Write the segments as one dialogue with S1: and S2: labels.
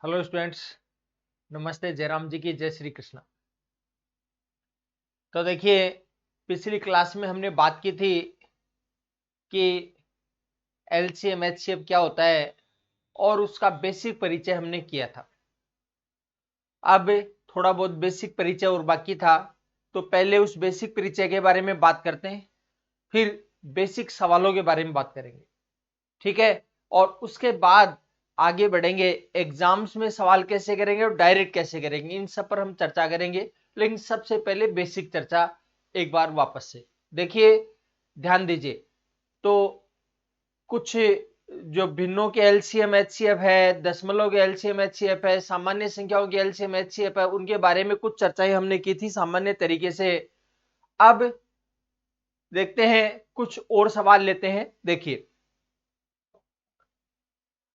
S1: Hello students, नमस्ते। जयराम जी की जय श्री कृष्णा। तो देखिए, पिछली क्लास में हमने बात की थी कि एलसीएम एचसीएफ क्या होता है और उसका बेसिक परिचय हमने किया था। अब थोड़ा बहुत बेसिक परिचय और बाकी था, तो पहले उस बेसिक परिचय के बारे में बात करते हैं, फिर बेसिक सवालों के बारे में बात करेंगे, ठीक है। और उसके बाद आगे बढ़ेंगे, एग्जाम्स में सवाल कैसे करेंगे और डायरेक्ट कैसे करेंगे, इन सब पर हम चर्चा करेंगे। लेकिन सबसे पहले बेसिक चर्चा एक बार वापस से देखिए, ध्यान दीजिए। तो कुछ जो भिन्नों के एलसीएम एचसीएफ है, दशमलव के एलसीएम एचसीएफ है, सामान्य संख्याओं के एलसीएम एचसीएफ है, उनके बारे में कुछ चर्चाएं हमने की थी सामान्य तरीके से। अब देखते हैं, कुछ और सवाल लेते हैं। देखिए,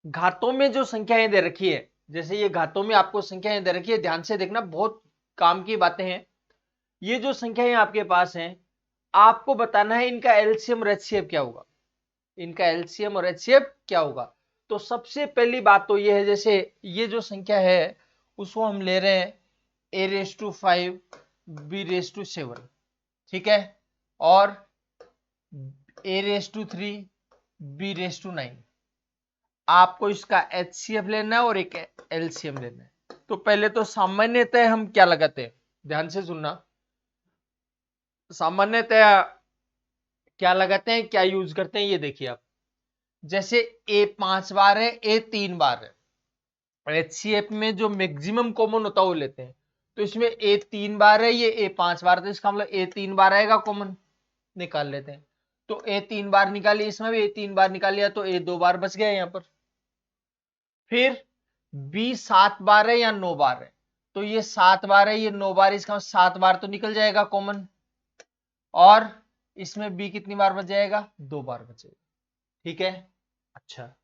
S1: घातों में जो संख्याएं दे रखी है, जैसे ये घातों में आपको संख्याएं दे रखी है, ध्यान से देखना, बहुत काम की बातें हैं। ये जो संख्याएं आपके पास हैं, आपको बताना है इनका एलसीएम और एचसीएफ क्या होगा। इनका एलसीएम और एचसीएफ क्या होगा। तो सबसे पहली बात तो ये है, जैसे ये जो संख्या है उसको हम ले रहे हैं a⁵ b⁵ ठीक है, और a⁵ b⁵ आपको इसका एचसीएफ लेना है और एक एलसीएम लेना है। तो पहले तो सामान्यतः हम क्या लगाते हैं, ध्यान से सुनना। सामान्यतः क्या लगाते हैं, क्या यूज करते हैं, ये देखिए आप। जैसे ए 5 बार है, ए 3 बार है, एचसीएफ में जो मैक्सिमम कॉमन होता है वो लेते हैं। तो इसमें ए 3 बार है, ये ए 5 बार, तो इसका मतलब ए 3 बार आएगा कॉमन, निकाल लेते हैं। तो ए 3 बार निकालिए, इसमें भी ए 3 बार निकाल लिया, तो ए 2 बार बच गया यहां पर। फिर बी 7 बार है या 9 बार है, तो ये 7 बार है, ये 9 बार, इसका 7 बार तो निकल जाएगा कॉमन। और इसमें बी कितनी बार बच जाएगा, 2 बार बचेगा, ठीक है। अच्छा,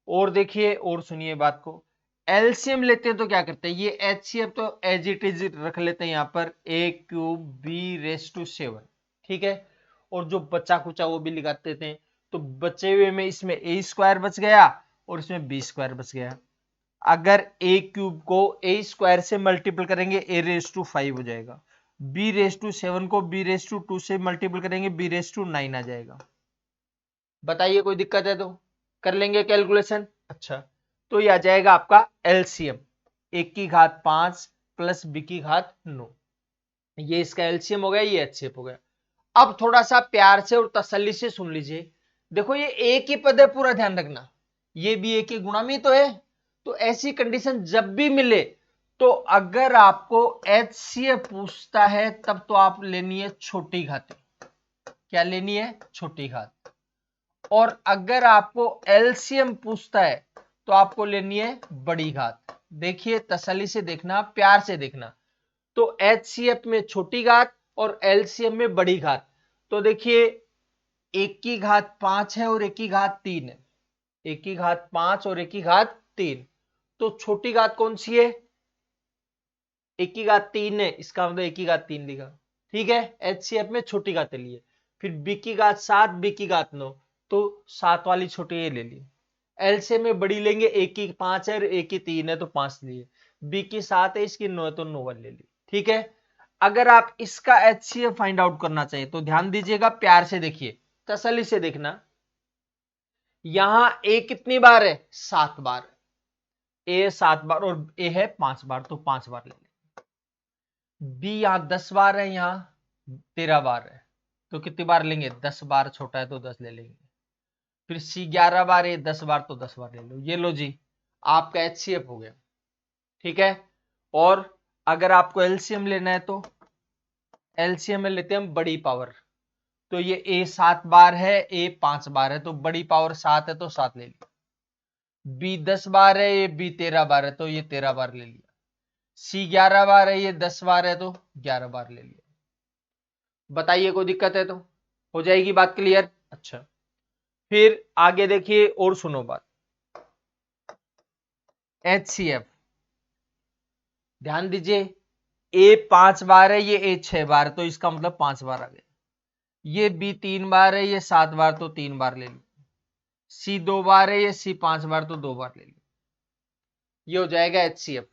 S1: और देखिए, और सुनिए बात को। एलसीएम लेते हैं तो क्या करते हैं, ये एचसीएफ तो एज इट इज रख लेते हैं यहां पर a⁵b⁵ ठीक है। और जो बचा कुचा वो भी लगा देते हैं। तो बचे हुए में इसमें a² बच गया और इसमें b² बच गया। अगर a³ को a² से मल्टीपल करेंगे a⁵ हो जाएगा, b⁵ को b⁵ से मल्टीपल करेंगे b⁵ आ जाएगा। बताइए, कोई दिक्कत है तो कर लेंगे कैलकुलेशन। अच्छा, तो ये आ जाएगा आपका एलसीएम, 1⁵5 प्लस b⁵9, ये इसका एलसीएम हो गया, ये एचसीएफ हो गया। अब थोड़ा सा प्यार से और तसल्ली से सुन लीजिए। देखो, ये एक ही पद है, पूरा ध्यान रखना, ये भी एक ही गुणा में तो है। तो ऐसी कंडीशन जब भी मिले, तो अगर आपको एचसीएफ पूछता है तब तो आप लेनी है छोटी घात। क्या लेनी है, छोटी घात। और अगर आपको एलसीएम पूछता है तो आपको लेनी है बड़ी घात। देखिए, तसल्ली से देखना, प्यार से देखना। तो एचसीएफ में छोटी घात और एलसीएम में बड़ी घात। तो देखिए, 1⁵5 है और 1⁵3 है, 1⁵5 और 1⁵3। तो छोटी घात कौन सी है, 1⁵3 है, इसका मतलब 1⁵3 लिखा, ठीक है। एचसीएफ में छोटी घातें लिए। फिर b⁵7 b⁵9, तो 7 वाली छोटी ये ले ली। एलसीएम में बड़ी लेंगे, 1⁵5 है और 1⁵3 है, तो 5 लिए। b⁵7 है, इसकी 9 है, तो 9 वाली ले ली, ठीक है। अगर आप इसका एचसीएफ फाइंड आउट करना चाहिए तो ध्यान दीजिएगा, प्यार से देखिए, तसल्ली से देखना। यहां ए कितनी बार है, 7 बार, ए 7 बार और ए है 5 बार, तो 5 बार ले ली। बी यहां 10 बार है, यहां 13 बार है, तो कितनी बार लेंगे, 10 बार, छोटा है तो 10 ले लेंगे। फिर सी 11 बार है, 10 बार, तो 10 बार ले लो। ये लो जी, आपका एचसीएफ हो गया, ठीक है। और अगर आपको एलसीएम लेना है तो एलसीएम में लेते हैं हम बड़ी पावर। तो ये ए 7 बार है, ए 5 बार है, तो बड़ी पावर 7 है, तो 7 ले लिया। बी 10 बार है, ये बी 13 बार है, तो ये 13 बार ले लिया। सी 11 बार है, ये 10 बार है, तो 11 बार ले लिया। बताइए, कोई दिक्कत है तो हो जाएगी बात क्लियर। अच्छा, फिर आगे देखिए और सुनो बात। एचसीएफ, ध्यान दीजिए, ए 5 बार है, ये ए 6 बार, तो इसका मतलब 5 बार आ गया। ये बी 3 बार है, ये 7 बार, तो 3 बार ले लिया। सी 2 बार है, ये सी 5 बार, तो 2 बार ले लिया। ये हो जाएगा HCF।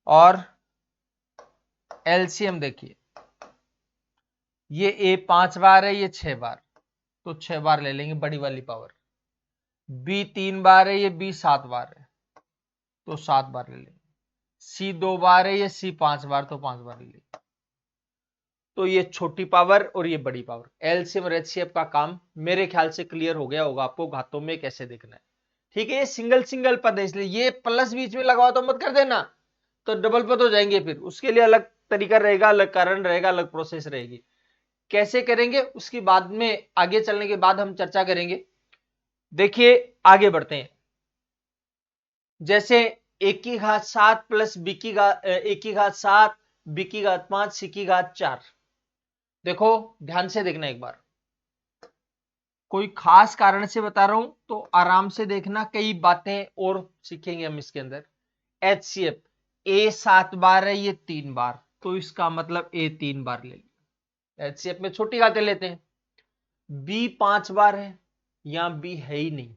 S1: और एलसीएम देखिए, ये ए 5 बार है, ये 6 बार, तो 6 बार ले लेंगे बड़ी वाली पावर। बी 3 बार है, ये बी 7 बार है, तो 7 बार ले लेंगे। सी 2 बार है, ये सी 5 बार, तो 5 बार ले लेंगे। तो ये छोटी पावर और ये बड़ी पावर, एलसीएम और एचसीएफ का काम मेरे ख्याल से क्लियर हो गया होगा आपको घातों में कैसे देखना है। ठीक है, ये सिंगल सिंगल पद है, इसलिए ये प्लस बीच में लगाओ तो मत कर देना, तो डबल पद हो जाएंगे, फिर उसके लिए अलग तरीका रहेगा, अलग कारण रहेगा, अलग प्रोसेस रहेगी। कैसे करेंगे उसकी बाद में आगे चलने के बाद हम चर्चा करेंगे। देखिए आगे बढ़ते हैं। जैसे एक की घात 7 प्लस बी की घात एक की घात 7, बी की घात 5, सी की घात 4। देखो ध्यान से देखना एक बार, कोई खास कारण से बता रहा हूं तो आराम से देखना, कई बातें और सीखेंगे हम इसके अंदर। HCF ए 7 बार है, ये 3 बार, तो इसका मतलब ए 3 बार ले लिया। HCF में छोटी घातें लेते हैं। बी 5 बार है, यहां बी है ही नहीं,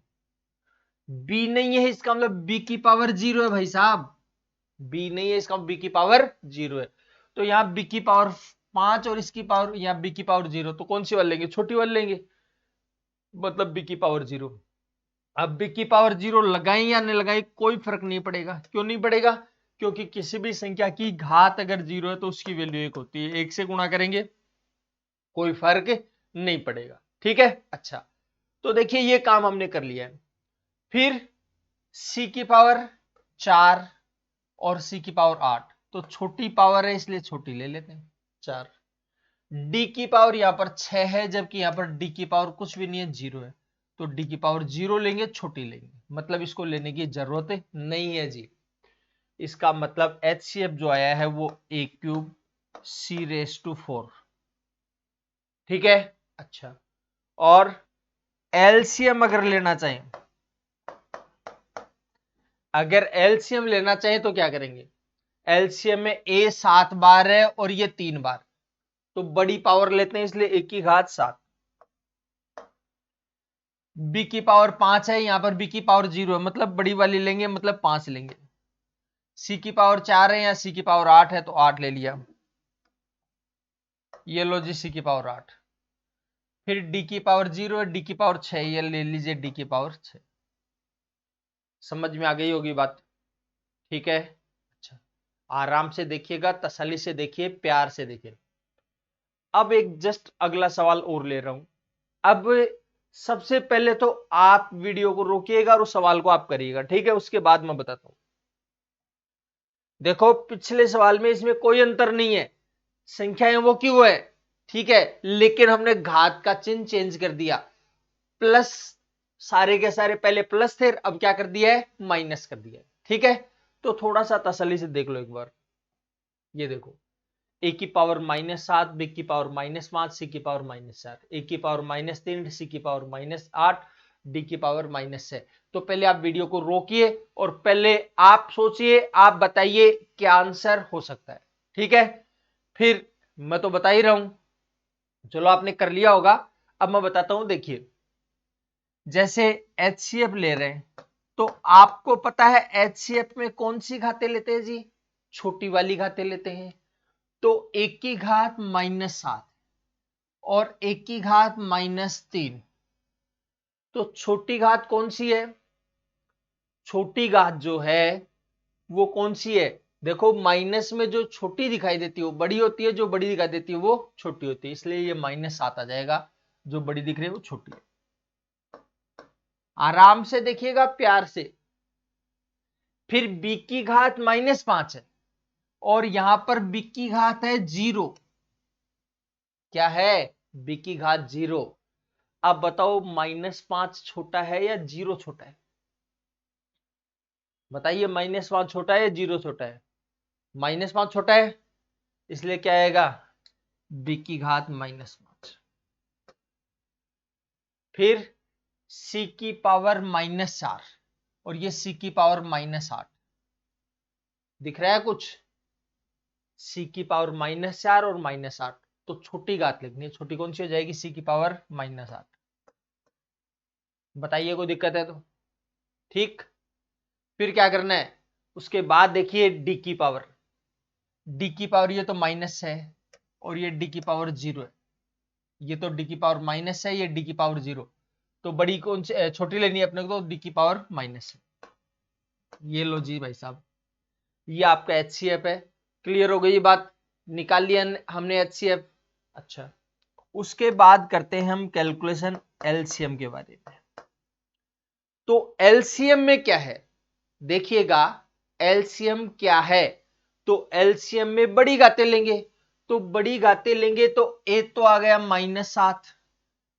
S1: बी नहीं है इसका मतलब बी की पावर 0 है भाई साहब, बी नहीं है इसका बी की पावर 0 है, तो यहां बी की पावर 5 और इसकी पावर यहां बी की पावर 0, तो कौन सी वाले लेंगे, छोटी वाले लेंगे, मतलब बी की पावर 0। अब बी की पावर 0 लगाई या नहीं लगाई कोई फर्क नहीं पड़ेगा। क्यों नहीं पड़ेगा, क्योंकि किसी भी संख्या की घात अगर 0 है तो उसकी वैल्यू 1 होती है, 1 से गुणा करेंगे कोई फर्क नहीं पड़ेगा। ठीक है, अच्छा तो देखिए ये काम हमने कर लिया है। फिर सी की पावर 4 और सी की पावर 8, तो छोटी पावर है इसलिए छोटी ले लेते हैं 4। डी की पावर यहां पर 6 है, जबकि यहां पर डी की पावर कुछ भी नहीं है 0 है, तो डी की पावर 0 लेंगे, छोटी लेंगे, मतलब इसको लेने की जरूरत नहीं है जी। इसका मतलब HCF जो आया है वो a³ c⁴। ठीक है, अच्छा और एलसीएम अगर लेना चाहें, अगर एलसीएम लेना चाहें तो क्या करेंगे, एलसीएम में ए 7 बार है और ये 3 बार, तो बड़ी पावर लेते हैं इसलिए एक की घात 7। बी की पावर 5 है, यहां पर बी की पावर 0 है, मतलब बड़ी वाली लेंगे, मतलब 5 लेंगे। सी की पावर 4 है, या सी की पावर 8 है, तो 8 ले लिया, ये लो जी सी की पावर 8। फिर डी की पावर 0 है, डी की पावर 6, ये ले लीजिए डी की पावर 6। समझ में आ गई होगी बात, ठीक है, अच्छा आराम से देखिएगा, तसल्ली से देखिए, प्यार से देखिए। अब एक जस्ट अगला सवाल और ले रहा हूं। अब सबसे पहले तो आप वीडियो को रोकिएगा और उस सवाल को आप करिएगा, ठीक है, उसके बाद मैं बताता हूं। देखो पिछले सवाल में इसमें कोई अंतर नहीं है, संख्याएं वो की वो है, ठीक है, लेकिन हमने घात का चिन्ह चेंज कर दिया, प्लस सारे के सारे पहले प्लस थे, अब क्या कर दिया है, माइनस कर दिया है। ठीक है, तो थोड़ा सा तसल्ली से देख लो एक बार। ये देखो ए की पावर -7, बी की पावर -5, सी की पावर -4, ए की पावर -3, सी की पावर -8, डी की पावर -6। तो पहले आप वीडियो को रोकिए और पहले आप सोचिए, आप बताइए क्या आंसर हो सकता है। ठीक है, फिर मैं तो बता ही रहा हूं, चलो आपने कर लिया होगा, अब मैं बताता हूं। देखिए जैसे HCF ले रहे हैं तो आपको पता है HCF में कौन सी घातें लेते हैं जी, छोटी वाली घातें लेते हैं, तो एक की घात -7 और एक की घात -3, तो छोटी घात कौन सी है, छोटी घात जो है वो कौन सी है, देखो माइनस में जो छोटी दिखाई देती है वो बड़ी होती है, जो बड़ी दिखाई देती है वो छोटी होती है, इसलिए ये -7 आ जाएगा, जो बड़ी दिख रही है वो छोटी है। आराम से देखिएगा प्यार से। फिर b की घात -5 है और यहां पर b की घात है 0, क्या है, b की घात 0। अब बताओ -5 छोटा है या 0 छोटा है, बताइए, -5 छोटा है या 0 छोटा है, -5 छोटा है, इसलिए क्या आएगा, b की घात -5। फिर c की पावर -4 और ये c की पावर -8, दिख रहा है कुछ, c की पावर -4 और -8, तो छोटी घात लिखनी है, छोटी कौन सी हो जाएगी, c की पावर -8। बताइए कोई दिक्कत है तो, ठीक। फिर क्या करना है, उसके बाद देखिए डी की पावर, ये तो माइनस है और ये डी की पावर 0 है, ये तो डी की पावर माइनस है, ये डी की पावर 0, तो बड़ी कौन सी छोटी लेनी है अपने को, तो डी की पावर माइनस है। ये लो जी भाई साहब, ये आपका HCF है। क्लियर हो गई ये बात, निकाल लिया हमने HCF। अच्छा, उसके बाद करते हैं हम कैलकुलेशन LCM के बारे में। तो LCM में क्या है देखिएगा, LCM क्या है, तो LCM में बड़ी घातें लेंगे, तो बड़ी घातें लेंगे तो ए तो आ गया -7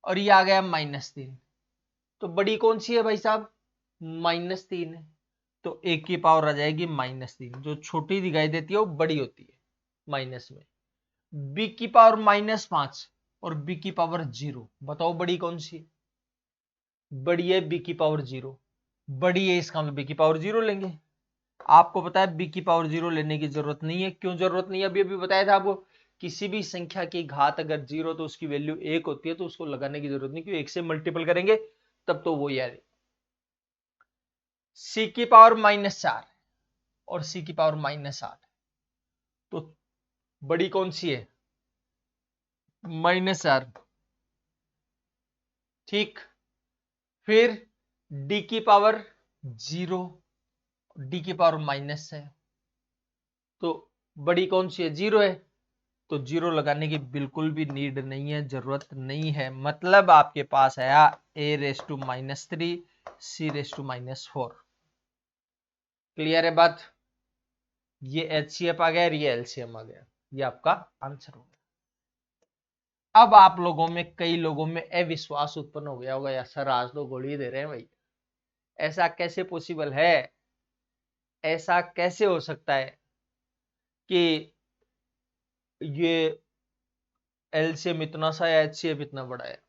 S1: और ये आ गया -3, तो बड़ी कौन सी है भाई साहब, -3 है, तो ए की पावर आ जाएगी -3, जो छोटी दिखाई देती है वो बड़ी होती है माइनस में। बी की पावर -5 और बी की पावर 0, बताओ बड़ी कौन सी है, बड़ी है बी की पावर 0, बड़ी है इसका मतलब बी की पावर 0 लेंगे। आपको पता है बी की पावर 0 लेने की जरूरत नहीं है, क्यों जरूरत नहीं है, अभी अभी बताया था आपको, किसी भी संख्या की घात अगर 0 तो उसकी वैल्यू 1 होती है, तो उसको लगाने की जरूरत नहीं, क्यों 1 से मल्टीपल करेंगे तब तो वो यार। सी की पावर -4 और सी की पावर -8, तो बड़ी कौन सी है, -4, ठीक। फिर डी की पावर 0, डी की पावर माइनस है, तो बड़ी कौन सी है, 0 है, तो 0 लगाने की बिल्कुल भी नीड नहीं है, जरूरत नहीं है, मतलब आपके पास आया a⁻³ c⁻⁴। क्लियर है बात, ये HCF आ गया और ये LCM आ गया, ये आपका आंसर हो गया। अब आप लोगों में कई लोगों में अविश्वास उत्पन्न हो गया होगा, यार सर आज तो गोली दे रहे हैं भाई, ऐसा कैसे पॉसिबल है, ऐसा कैसे हो सकता है कि ये LCM इतना सा या HCF इतना बड़ा है।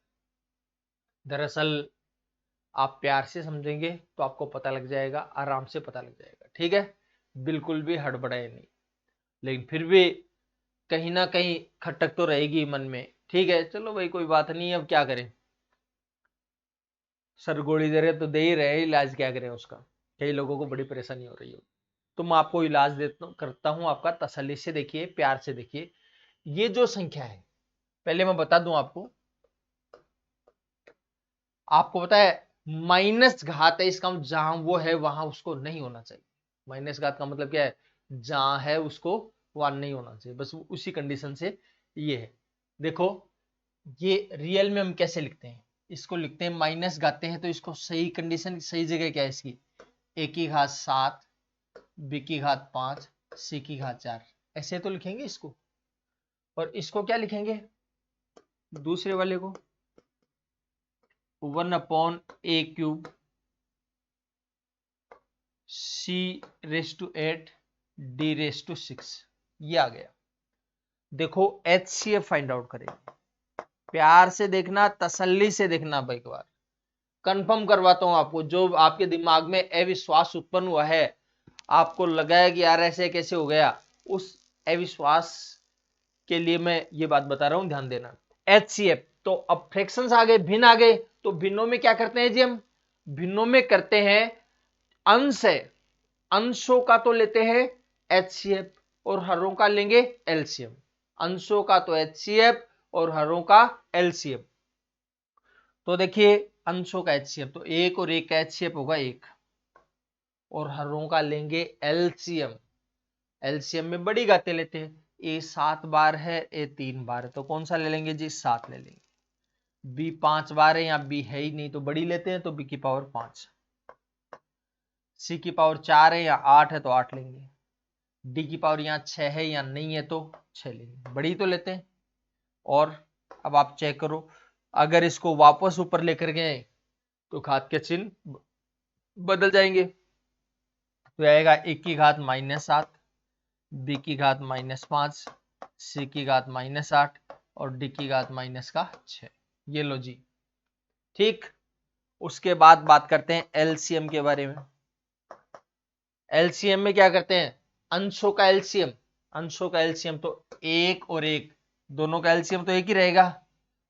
S1: दरअसल आप प्यार से समझेंगे तो आपको पता लग जाएगा, आराम से पता लग जाएगा, ठीक है, बिल्कुल भी हड़बड़ाए नहीं, लेकिन फिर भी कहीं ना कहीं खटक तो रहेगी मन में, ठीक है, चलो भाई कोई बात नहीं, अब क्या करें, सर गोली दे रहे तो दे ही रहे, इलाज क्या करें उसका, कई लोगों को बड़ी परेशानी हो रही हो, तो मैं आपको इलाज देता हूं, करता हूं आपका, तसल्ली से देखिए, प्यार से देखिए। ये जो संख्या है, पहले मैं बता दूं आपको, आपको पता है माइनस घात है, इसका मतलब जहां वो है वहां उसको नहीं होना चाहिए, माइनस घात का मतलब क्या है, जहां है उसको वहां नहीं होना चाहिए, बस उसी कंडीशन से ये है। देखो ये रियल में हम कैसे लिखते हैं, इसको लिखते हैं माइनस गाते हैं, तो इसको सही कंडीशन, सही जगह क्या है इसकी, a की घात 7, b की घात 5, c की घात 4, ऐसे तो लिखेंगे इसको, और इसको क्या लिखेंगे दूसरे वाले को 1/a³ c⁻⁸ d⁻⁶, ये आ गया। देखो HCF फाइंड आउट करेंगे, प्यार से देखना, तसल्ली से देखना भाई, एक बार कंफर्म करवाता हूं आपको, जो आपके दिमाग में अविश्वास उत्पन्न हुआ है, आपको लगा है कि यार ऐसे कैसे हो गया, उस अविश्वास के लिए मैं ये बात बता रहा हूं, ध्यान देना। HCF, तो अब फ्रैक्शंस आ गए, भिन्न आ गए, तो भिन्नों में क्या करते हैं जी, हम भिन्नों में करते हैं अंश है, अंशों का तो लेते हैं HCF और हरों का लेंगे LCM, अंशों का तो HCF और हरों का LCM। तो देखिए अंशों का HCF, तो 1 और 1 का HCF होगा 1, और हरों का लेंगे LCM, LCM में बड़ी घातें लेते हैं, A 7 बार है, A 3 बार है, तो कौन सा ले लेंगे जी, 7 ले लेंगे। B 5 बार है, यहाँ B है ही नहीं तो बड़ी लेते हैं, तो B की पावर 5। C की पावर 4 है, यहाँ 8 है तो 8 लेंगे। D की पावर यहाँ 6 है, यहाँ नहीं है तो 6 लेंगे, बड़ी तो लेते हैं। और अब आप चेक करो, अगर इसको वापस ऊपर लेकर गए तो घात के चिन्ह बदल जाएंगे, तो आएगा 1 की घात -7, बी की घात -5, सी की घात -8 और डी की घात -6। ये लो जी, ठीक। उसके बाद बात करते हैं LCM के बारे में। LCM में क्या करते हैं, अंशों का LCM, अंशों का LCM तो 1 और 1 दोनों का LCM तो एक ही रहेगा,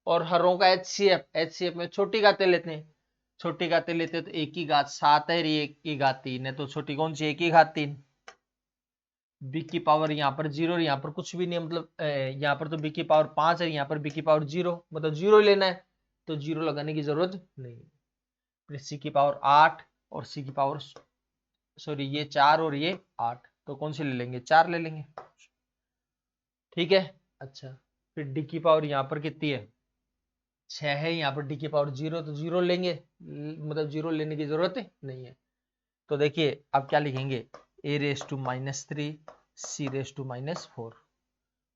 S1: और हरों का HCF, HCF में छोटी घातें लेते हैं, छोटी घातें लेते हैं तो 1 की घात 7 है, ये 1 की घात 3 है, तो छोटी कौन सी 1 की घात 3। बी की पावर यहाँ पर 0 और यहाँ पर कुछ भी नहीं है, मतलब यहाँ पर तो बी की पावर 5 है, यहाँ पर बी की पावर 0, मतलब 0 लेना है, तो 0 लगाने की जरूरत नहीं। फिर सी की पावर 8 और सी की पावर, सॉरी ये 4 और ये 8, तो कौन सी ले लेंगे, 4 ले लेंगे। ठीक है। अच्छा, फिर डी की पावर यहाँ पर कितनी है, 6 है, यहाँ पर डी की पावर 0, तो 0 लेंगे, मतलब 0 लेने की जरूरत नहीं है। तो देखिए अब क्या लिखेंगे, a raise to -3 c raise to -4।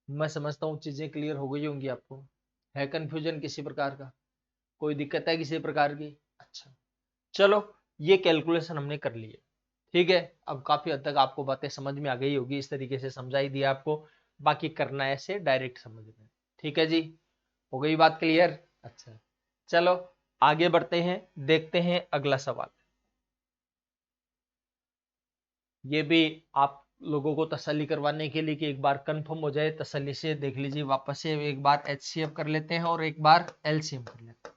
S1: मैं समझता हूँ चीजें क्लियर हो गई होंगी आपको। है कंफ्यूजन किसी प्रकार का, कोई दिक्कत है किसी प्रकार की। अच्छा चलो, ये कैलकुलेशन हमने कर ली है। ठीक है, अब काफी हद तक आपको बातें समझ में आ गई होगी, इस तरीके से समझाई दिया आपको, बाकी करना है ऐसे डायरेक्ट समझ में। ठीक है जी, हो गई बात क्लियर। अच्छा चलो आगे बढ़ते हैं, देखते हैं अगला सवाल। ये भी आप लोगों को तसल्ली करवाने के लिए कि एक बार कंफर्म हो जाए, तसल्ली से देख लीजिए, वापस से एक बार एचसीएफ कर लेते हैं और एक बार एलसीएम कर लेते हैं।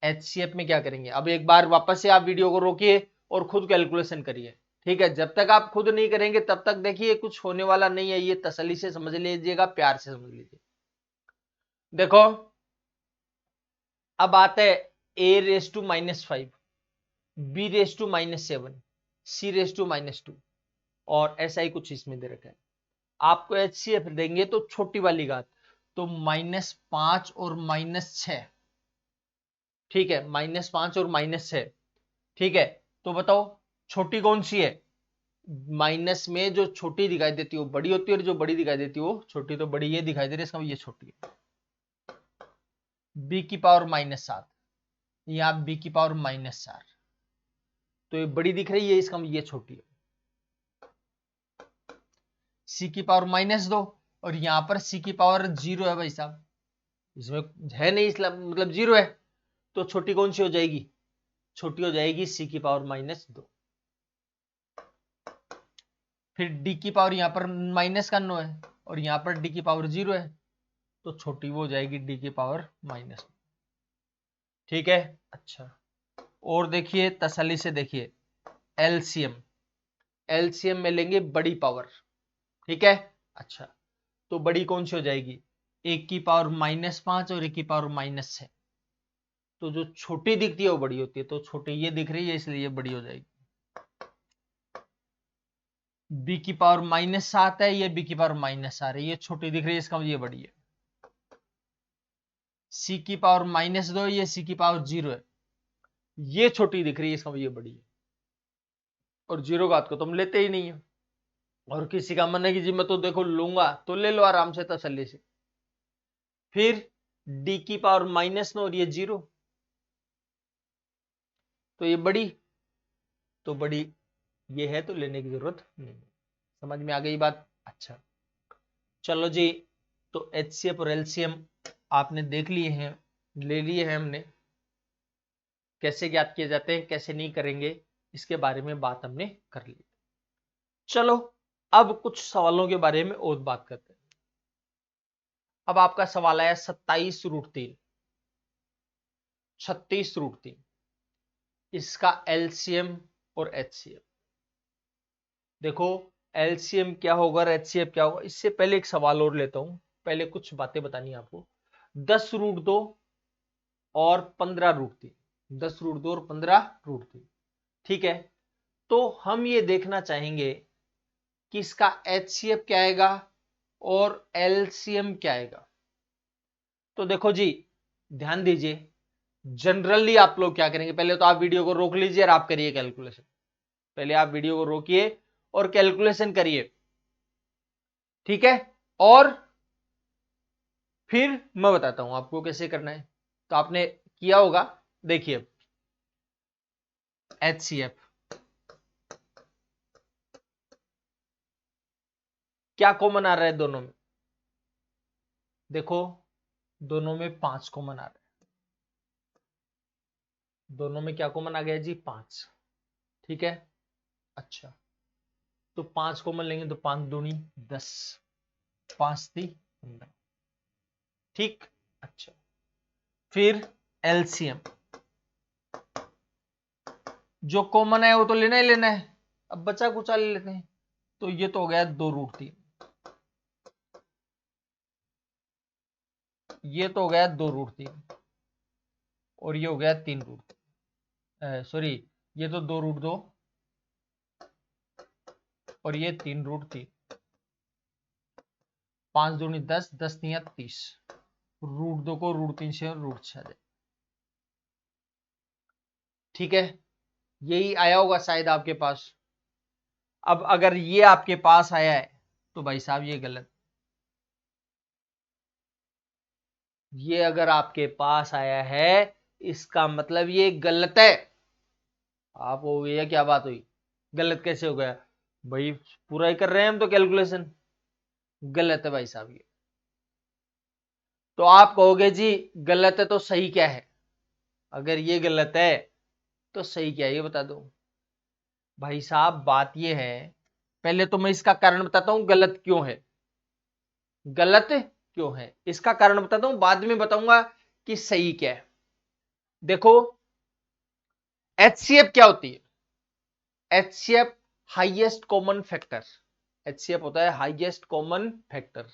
S1: एचसीएफ में क्या करेंगे, अब एक बार वापस से आप वीडियो को रोकिए और खुद कैलकुलेशन करिए। ठीक है, जब तक आप खुद नहीं करेंगे तब तक देखिए कुछ होने वाला नहीं है, ये तसल्ली से समझ लीजिएगा, प्यार से समझ लीजिए। देखो अब आता है a raise to -5, b raise to -7, c raise to -2, और ऐसा ही कुछ इसमें दे रखा है। आपको एचसीएफ देंगे तो छोटी वाली घात, तो -5 और -6। ठीक है, -5 और -6। ठीक है, तो बताओ छोटी कौन सी है, माइनस में जो छोटी दिखाई देती है वो बड़ी होती है, और जो बड़ी दिखाई देती है वो छोटी, तो बड़ी ये दिखाई दे रही है, इसका ये छोटी है। बी की पावर -7, या बी की पावर -4, तो ये बड़ी दिख रही है, इसका ये छोटी है। सी की पावर -2, और यहां पर सी की पावर 0 है भाई साहब, इसमें है नहीं, इसलिए मतलब 0 है, तो छोटी कौन सी हो जाएगी, छोटी हो जाएगी सी की पावर -2। फिर डी की पावर यहां पर -9 है, और यहां पर डी की पावर 0 है, तो छोटी वो हो जाएगी डी की पावर -9। ठीक है। अच्छा, और देखिए तसल्ली से देखिए, एलसीएम, एलसीएम में लेंगे बड़ी पावर। ठीक है। अच्छा, तो बड़ी कौन सी हो जाएगी, एक की पावर -5 और एक की पावर -6, तो जो छोटी दिखती है वो बड़ी होती है, तो छोटी ये दिख रही है इसलिए ये बड़ी हो जाएगी। बी की पावर -7 है, ये बी की पावर -4 है, ये छोटी दिख रही है, इसका ये बड़ी है। सी की पावर -2, ये सी की पावर 0 है, ये छोटी दिख रही है, इसका ये बड़ी है। और 0 घात को तुम लेते ही नहीं है, और किसी का मन है कि जी मैं तो देखो लूंगा, तो ले लो आराम से तसल्ली से। फिर डी की पावर -9 और ये 0, तो ये बड़ी, तो बड़ी ये है, तो लेने की जरूरत नहीं। समझ में आ गई बात। अच्छा चलो जी, तो एचसीएफ और एलसीएम आपने देख लिए हैं, ले लिए हैं हमने, कैसे ज्ञात किए जाते हैं कैसे नहीं करेंगे इसके बारे में बात हमने कर ली। चलो अब कुछ सवालों के बारे में और बात करते हैं। अब आपका सवाल आया 27√3, 36√3, इसका एलसीएम और एचसीएफ। देखो एलसीएम क्या होगा और एचसीएफ क्या होगा, इससे पहले एक सवाल और लेता हूं, पहले कुछ बातें बतानी है आपको। 10√2 और 15√3, 10√2 और 15√3। ठीक है, तो हम ये देखना चाहेंगे कि इसका एचसीएफ क्या आएगा और एलसीएम क्या आएगा। तो देखो जी, ध्यान दीजिए, जनरली आप लोग क्या करेंगे, पहले तो आप वीडियो को रोक लीजिए और आप करिए कैलकुलेशन। पहले आप वीडियो को रोकिए और कैलकुलेशन करिए। ठीक है, और फिर मैं बताता हूं आपको कैसे करना है। तो आपने किया होगा, देखिए एचसीएफ क्या कॉमन आ रहा है दोनों में, देखो दोनों में 5 कॉमन आ रहा है, दोनों में क्या कॉमन आ गया जी, 5। ठीक है। अच्छा, तो 5 कॉमन लेंगे तो 5 दूनी 10, 5 × 3 = 15। ठीक। अच्छा, फिर एलसीएम, जो कॉमन है वो तो लेना ही लेना है, अब बचा कुचा ले लेते हैं। तो ये तो हो गया 2√3, ये तो हो गया 2√3, और ये हो गया 3√3, सॉरी ये तो 2√2 और ये 3√3, 5 दूनी 10, 10 तिया 30, √2 को √3 से √6 दे। ठीक है, यही आया होगा शायद आपके पास। अब अगर ये आपके पास आया है तो भाई साहब ये गलत, ये अगर आपके पास आया है इसका मतलब ये गलत है। आप हो गया क्या बात हुई, गलत कैसे हो गया भाई, पूरा ही कर रहे हैं हम तो कैलकुलेशन, गलत है भाई साहब ये। तो आप कहोगे जी गलत है तो सही क्या है, अगर ये गलत है तो सही क्या है ये बता दो। भाई साहब बात ये है, पहले तो मैं इसका कारण बताता हूं गलत क्यों है, गलत क्यों है इसका कारण बताता हूं, बाद में बताऊंगा कि सही क्या है। देखो HCF क्या होती है, HCF highest common factor, HCF होता है हाईएस्ट कॉमन फैक्टर।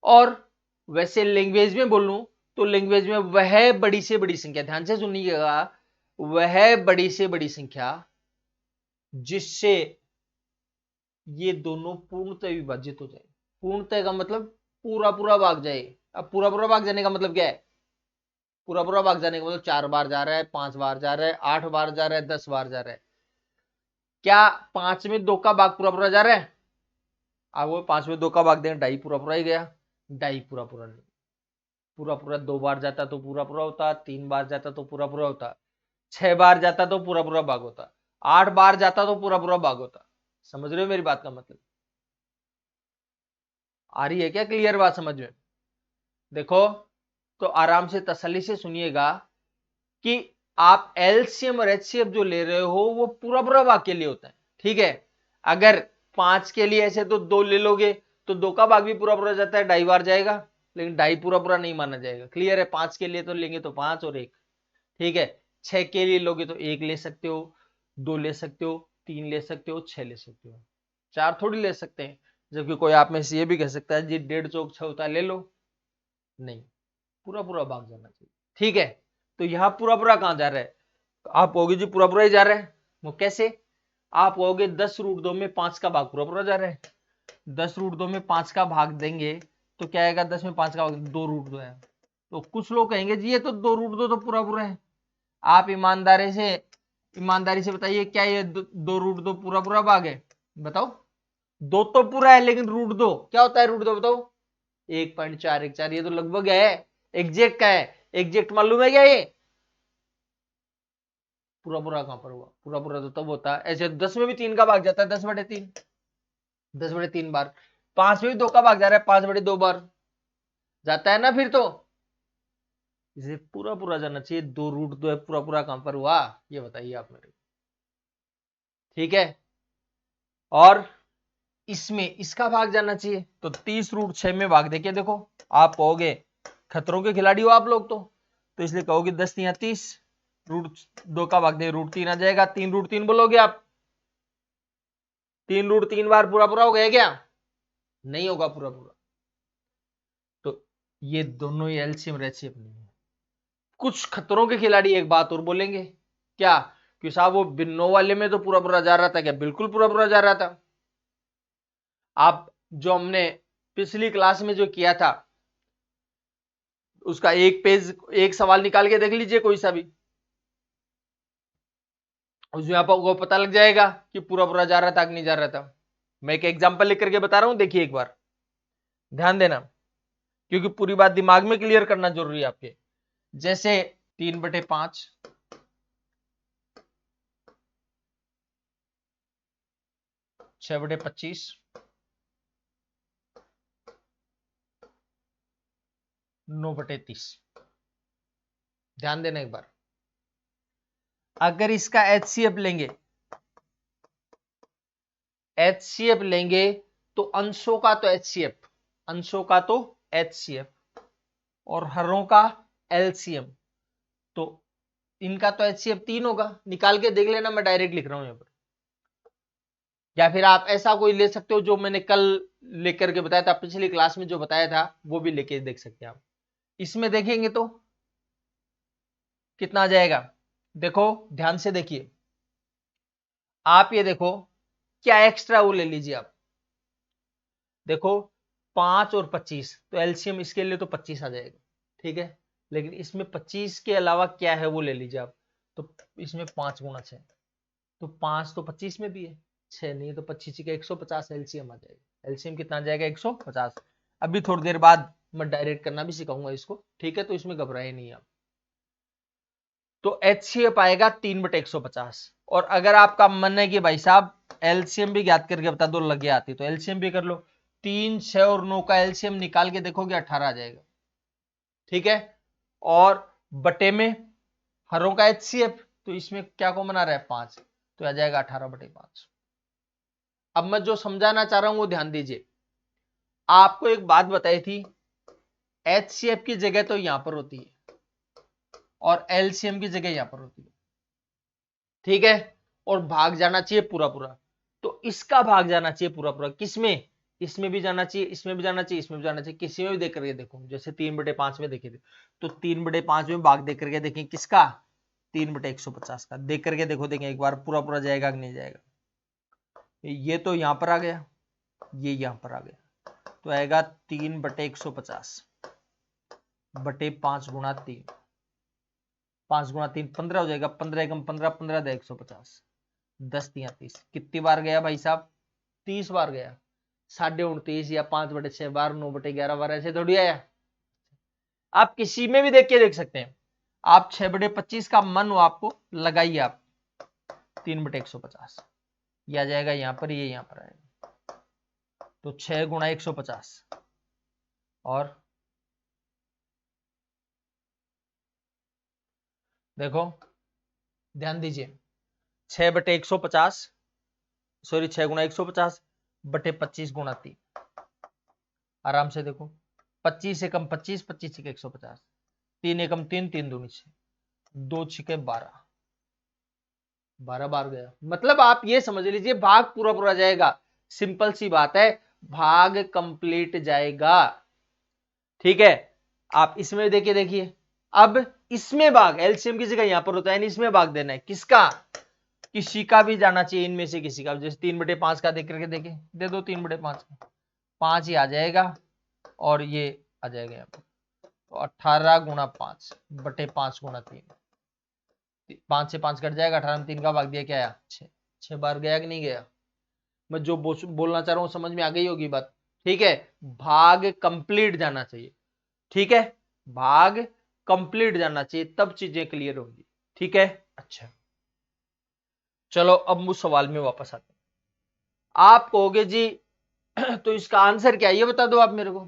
S1: और वैसे लैंग्वेज में बोलूं तो लैंग्वेज में वह बड़ी से बड़ी संख्या, ध्यान से सुनिएगा, वह बड़ी से बड़ी संख्या जिससे ये दोनों पूर्णतः विभाजित हो जाए। पूर्णतः का मतलब पूरा पूरा भाग जाए। अब पूरा पूरा भाग जाने का मतलब क्या है, पूरा पूरा भाग जाने का मतलब 4 बार जा रहा है, 5 बार जा रहा है, 8 बार जा रहा है, 10 बार जा रहा है। क्या 5 में 2 का भाग पूरा पूरा जा रहा है, आप वो 5 में 2 का भाग दें 2.5 पूरा पूरा ही गया, 2.5 पूरा पूरा नहीं, पूरा पूरा 2 बार जाता तो पूरा पूरा होता, 3 बार जाता तो पूरा पूरा होता, 6 बार जाता तो पूरा पूरा भाग होता, 8 बार जाता तो पूरा पूरा भाग होता। समझ रहे हो मेरी बात का मतलब, आ रही है क्या क्लियर बात समझ में। देखो तो आराम से तसल्ली से सुनिएगा कि आप एलसीएम और एचसीएफ जो ले रहे हो वो पूरा पूरा भाग के लिए होता है। ठीक है, अगर 5 के लिए ऐसे तो 2 ले लोगे तो 2 का भाग भी पूरा पूरा जाता है, 2.5 बार जाएगा, लेकिन 2.5 पूरा पूरा नहीं माना जाएगा। क्लियर है, 5 के लिए तो लेंगे तो 5 और 1। ठीक है, 6 के लिए लोगे तो 1 ले सकते हो, 2 ले सकते हो, 3 ले सकते हो, 6 ले सकते हो, 4 थोड़ी ले सकते हैं। जबकि कोई आप में से ये भी कह सकता है जी 1.5 चौक 6 होता है ले लो, नहीं, पूरा पूरा भाग जाना चाहिए। ठीक है, तो यहां पूरा पूरा कहां जा रहा है, आप कहोगे जी पूरा पूरा ही जा रहा है, वो कैसे, आप कहोगे 10√2 में 5 का भाग पूरा पूरा जा रहा है, 10√2 में 5 का भाग देंगे तो क्या आएगा, 10 में 5 का भाग 2√2 है। तो कुछ लोग कहेंगे जी ये तो 2√2 तो पूरा पूरा है। आप ईमानदारी से बताइए क्या ये 2√2 पूरा पूरा भाग है, बताओ। 2 तो पूरा है लेकिन √2 क्या होता है, √2 बताओ, 1.414, ये तो लगभग है, एग्जैक्ट का है, एग्जैक्ट मालूम है क्या ये, पूरा पूरा कहां पर हुआ, पूरा पूरा तो तब होता है ऐसे 10 में भी 3 का भाग जाता है, 10/3, 10/3 बार, 5 में भी 2 का भाग जा रहा है, 5/2 बार जाता है ना, फिर तो इसे पूरा पूरा जाना चाहिए। 2√2 है, पूरा पूरा कहां पर हुआ ये बताइए आप मेरे को। ठीक है, और इसमें इसका भाग जाना चाहिए तो 30√6 में भाग देखिए, देखो आप कहोगे खतरों के खिलाड़ी हो आप लोग तो इसलिए कहोगे 10 या 30, √2 का भाग दे √3 आ जाएगा, 3√3 बोलोगे आप, 3√3 बार पूरा पूरा हो गया क्या, नहीं होगा पूरा पूरा। तो ये दोनों ही एलसीएम रेशियो नहीं है। कुछ खतरों के खिलाड़ी एक बात और बोलेंगे, क्या कि साहब वो बिन्नो वाले में तो पूरा पूरा जा रहा था, क्या बिल्कुल पूरा पूरा जा रहा था। आप जो हमने पिछली क्लास में जो किया था उसका एक पेज, एक सवाल निकाल के देख लीजिए कोई सा भी, उसमें आपको पता लग जाएगा कि पूरा पूरा जा रहा था कि नहीं जा रहा था। मैं एक एग्जांपल लेकर के बता रहा हूं, देखिए एक बार ध्यान देना, क्योंकि पूरी बात दिमाग में क्लियर करना जरूरी है आपके। जैसे 3/5, 6/25, 9/30, ध्यान देना एक बार। अगर इसका एचसीएफ लेंगे तो अंशों का तो एचसीएफ, अंशों का तो एचसीएफ और हरों का एलसीएम। तो इनका तो HCF 3 होगा, निकाल के देख लेना, मैं डायरेक्ट लिख रहा हूं यहां पर। या फिर आप ऐसा कोई ले सकते हो जो मैंने कल लेकर के बताया था, पिछली क्लास में जो बताया था वो भी लेके देख सकते हैं आप। इसमें देखेंगे तो कितना आ जाएगा, देखो ध्यान से देखिए आप, ये देखो क्या एक्स्ट्रा वो ले लीजिए आप, देखो 5 और 25, तो एलसीएम इसके लिए तो 25 आ जाएगा, ठीक है। लेकिन इसमें 25 के अलावा क्या है वो ले लीजिए आप, तो इसमें 5 गुणा 6, तो 5 तो 25 में भी है, 6 नहीं है, तो 25 का 150 एलसीएम आ जाएगा। एलसीएम कितना आ जाएगा, 150। अभी थोड़ी देर बाद मैं डायरेक्ट करना भी सिखाऊंगा इसको, ठीक है, तो इसमें घबराए नहीं आप। तो HCF आएगा 3/150। और अगर आपका मन है कि भाई साहब एलसीएम भी ज्ञात करके बता दो, लगे आती, तो एलसीएम भी कर लो। 3, 6 और 9 का एलसीएम निकाल के देखोगे 18 आ जाएगा, ठीक है। और बटे में हरों का HCF, तो इसमें क्या कॉमन आ रहा है, 5, तो आ जाएगा 18/5। अब मैं जो समझाना चाह रहा हूं वो ध्यान दीजिए। आपको एक बात बताई थी, HCF की जगह तो यहां पर होती है और एलसीएम की जगह यहां पर होती है, ठीक है। और भाग जाना चाहिए पूरा पूरा, तो इसका भाग जाना चाहिए पूरा पूरा, किसमें, इसमें भी जाना चाहिए, इसमें भी जाना चाहिए, इसमें भी जाना चाहिए, किसी में भी देख करके देखो, जैसे 3/5 में देखे थे, तो 3/5 में भाग देख करके देखें किसका, 3/150 का देख करके देखो, देखें एक बार पूरा पूरा जाएगा कि नहीं जाएगा। ये तो यहां पर आ गया, ये यहां पर आ गया, तो आएगा 3/150 बटे 5 गुणा 3, 5 गुणा 3 15 हो जाएगा, 15 एकम 15, 15 दे 150, 10 तिया 30, कितनी बार गया भाई साहब, 30 बार गया। 29.5 या 5/6 बार, 9/11 बार, ऐसे थोड़ी आया। आप किसी में भी देख के देख सकते हैं, आप 6/25 का मन हो आपको लगाइए आप, 3/150 यह आ जाएगा यहां पर, ये यहां पर आएगा, तो 6 गुणा 150 और देखो ध्यान दीजिए, 6/150, सॉरी 6 गुणा 150 बटे 25 गुणा 3, आराम से देखो, 25 एकम 25, 25 एक 150, 3 एकम 3, 3 दूनी 6, 2 छिके 12, 12 बार गया। मतलब आप ये समझ लीजिए भाग पूरा पूरा जाएगा, सिंपल सी बात है, भाग कंप्लीट जाएगा, ठीक है। आप इसमें देखिए, देखिए अब इसमें भाग, एलसीएम की जगह यहां पर होता है, इसमें भाग देना है, किसका, किसी का भी जाना चाहिए इनमें से किसी का, जैसे 3/5 का देख करके देखे, दे दो 3/5 का, 5 ही आ जाएगा और ये आ जाएगा यहाँ पर, तो 18 गुणा 5 बटे 5 गुणा 3, 5 से 5 कट जाएगा, 18 में 3 का भाग दिया, क्या आया 6, 6 बार गया कि नहीं गया। मैं जो बोलना चाह रहा हूं समझ में आ गई होगी बात, ठीक है। भाग कंप्लीट जाना चाहिए, ठीक है, भाग कंप्लीट जाना चाहिए, तब चीजें क्लियर होंगी, ठीक है। अच्छा चलो अब उस सवाल में वापस आते हैं। आप कहोगे जी तो इसका आंसर क्या है, ये बता दो आप मेरे को।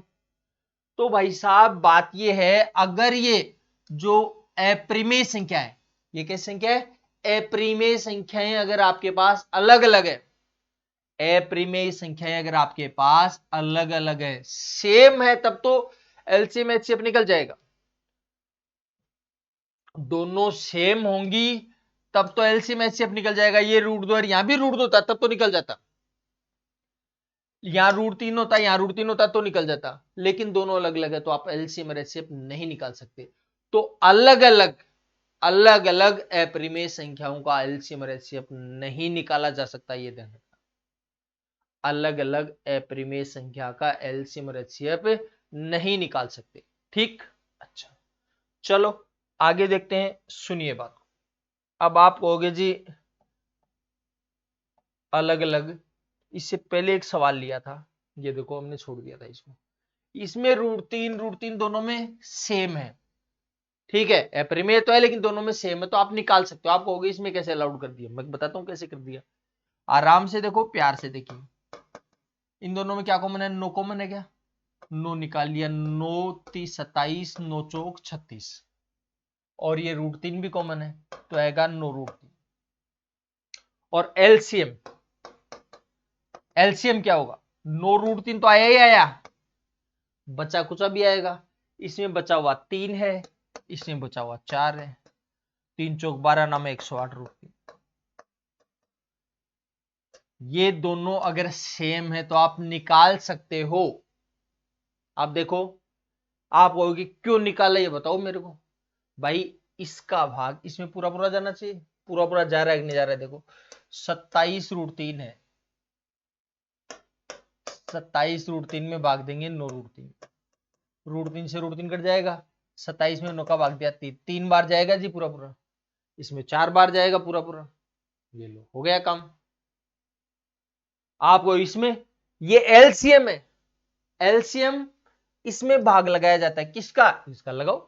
S1: तो भाई साहब बात ये है, अगर ये जो अप्रिमेय संख्या है, ये कैसी संख्या है, अप्रिमेय संख्याएं अगर आपके पास अलग अलग है, अप्रिमेय संख्याएं अगर आपके पास अलग अलग है, सेम है, तब तो एलसीएम एचसीएफ निकल जाएगा। दोनों सेम होंगी तब तो एलसीएम एचसीएफ निकल जाएगा, ये रूट 2 और यहां भी रूट 2 होता तब तो निकल जाता, यहां रूट 3 होता, यहां रूट 3 होता तो निकल जाता, लेकिन दोनों अलग अलग है तो आप एलसीएम और एचसीएफ नहीं निकाल सकते। तो अलग अलग अलग अलग अप्रिमेय संख्याओं का एलसीएम और एचसीएफ नहीं निकाला जा सकता, ये ध्यान रखना। अलग अलग अप्रिमेय संख्या का एलसीएम और एचसीएफ नहीं निकाल सकते, ठीक। अच्छा चलो आगे देखते हैं, सुनिए बात को। अब आप कहोगे जी अलग अलग, इससे पहले एक सवाल लिया था, ये देखो हमने छोड़ दिया था इसमें, इसमें रूट 3 दोनों में सेम है, ठीक है, अप्रिमेय तो है लेकिन दोनों में सेम है, तो आप निकाल सकते हो। आप कहोगे इसमें कैसे अलाउड कर दिया, मैं बताता हूं कैसे कर दिया, आराम से देखो, प्यार से देखिए, इन दोनों में क्या कॉमन है, नो कॉमन है क्या, नो निकाल लिया, 9 30 27, 9 चौक 36, और ये रूट 3 भी कॉमन है, तो आएगा नो रूट 3। और एलसीएम, एलसीएम क्या होगा, नो रूट 3 तो आया ही आया, बचा कुचा भी आएगा, इसमें बचा हुआ 3 है, इसमें बचा हुआ 4 है, 3 चौक 12 नाम 108 रूट 3। ये दोनों अगर सेम है तो आप निकाल सकते हो। आप देखो, आप कहोगे क्यों निकाला, ये बताओ मेरे को। भाई इसका भाग इसमें पूरा पूरा जाना चाहिए, पूरा पूरा जा रहा है कि नहीं जा रहा है। देखो 27 रूट 3 है, 27 रूट 3 में भाग देंगे 9 रूट 3, रूट 3 से रूट 3 कट जाएगा, 27 में 9 का भाग दिया 3, 3 बार जाएगा जी पूरा पूरा, इसमें 4 बार जाएगा पूरा पूरा। ये लो हो गया काम। आपको इसमें ये एलसीएम है, एलसीएम इसमें भाग लगाया जाता है, किसका, इसका लगाओ।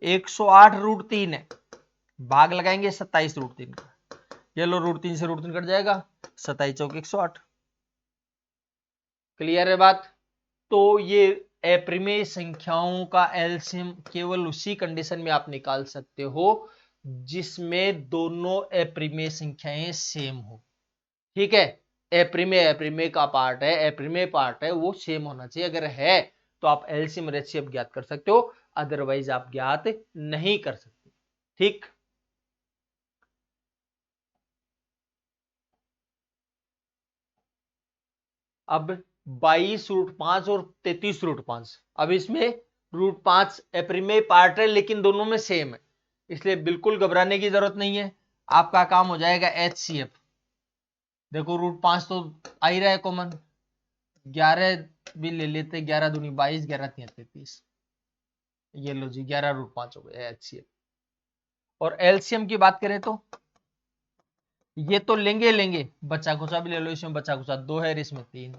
S1: 108 रूट 3 है, भाग लगाएंगे 27 रूट 3 का, ये लो रूट 3 से रूट 3 कट जाएगा, 27 चौक 108। क्लियर है बात। तो ये अप्रिमेय संख्याओं का एलसीएम केवल उसी कंडीशन में आप निकाल सकते हो जिसमें दोनों अप्रिमेय संख्याएं सेम हो। ठीक है, अप्रिमेय का पार्ट है, अप्रिमेय पार्ट है, वो सेम होना चाहिए। अगर है तो आप एलसीएम और एचसीएफ ज्ञात कर सकते हो, अदरवाइज आप ज्ञात नहीं कर सकते। ठीक, अब 22 रूट 5 और 33 रूट 5, अब इसमें रूट 5 अप्रिमेय पार्ट है लेकिन दोनों में सेम है, इसलिए बिल्कुल घबराने की जरूरत नहीं है। आपका काम हो जाएगा एचसीएफ। देखो रूट 5 तो आ ही रहा है कॉमन, 11 भी ले लेते, 11 दूनी 22, 11 3 33, ये लो जी 11 रूट 5 हो गया एचसीएफ। और एलसीएम की बात करें तो ये तो लेंगे, बचा खुचा भी ले लो, इसमें बचा खुचा 2 है, इसमें 3,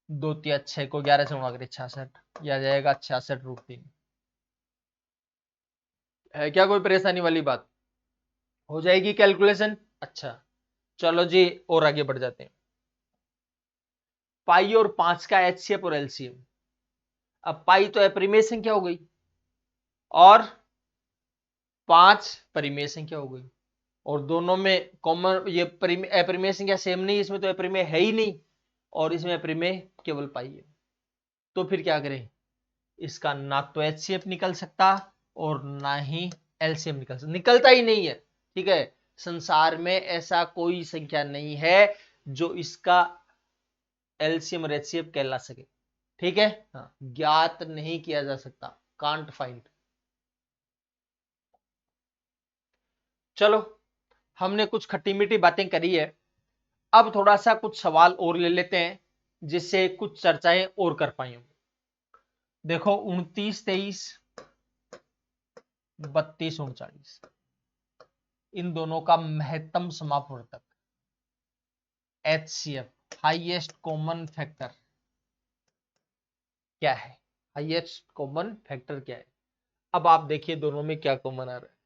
S1: 2 3 6 को 11 से गुणा करें 66, यह आ जाएगा 66 रूट 3। है क्या कोई परेशानी वाली बात, हो जाएगी कैलकुलेशन। अच्छा चलो जी और आगे बढ़ जाते हैं। पाई और 5 का एचसीएफ और एलसीएम। अब पाई तो अप्रिमेय संख्या हो गई और 5 परिमेय संख्या हो गई, और दोनों में कॉमन, ये अप्रिमेय संख्या सेम नहीं, इसमें तो अप्रिमेय है ही नहीं और इसमें अप्रिमेय केवल पाई है। तो फिर क्या करें, इसका ना तो एचसीएफ निकल सकता और ना ही एलसीएम निकल सकता, निकलता ही नहीं है। ठीक है, संसार में ऐसा कोई संख्या नहीं है जो इसका एलसीएम और एचसीएफ कहला सके। ठीक है, हाँ, ज्ञात नहीं किया जा सकता, कांट फाइंड। चलो हमने कुछ खट्टी मीठी बातें करी है, अब थोड़ा सा कुछ सवाल और ले लेते हैं जिससे कुछ चर्चाएं और कर पाए। देखो 29 23 32 39, इन दोनों का महत्तम समापवर्तक एचसीएफ, हाईएस्ट कॉमन फैक्टर क्या है, हाईएस्ट कॉमन फैक्टर क्या है। अब आप देखिए दोनों में क्या कॉमन आ रहा है।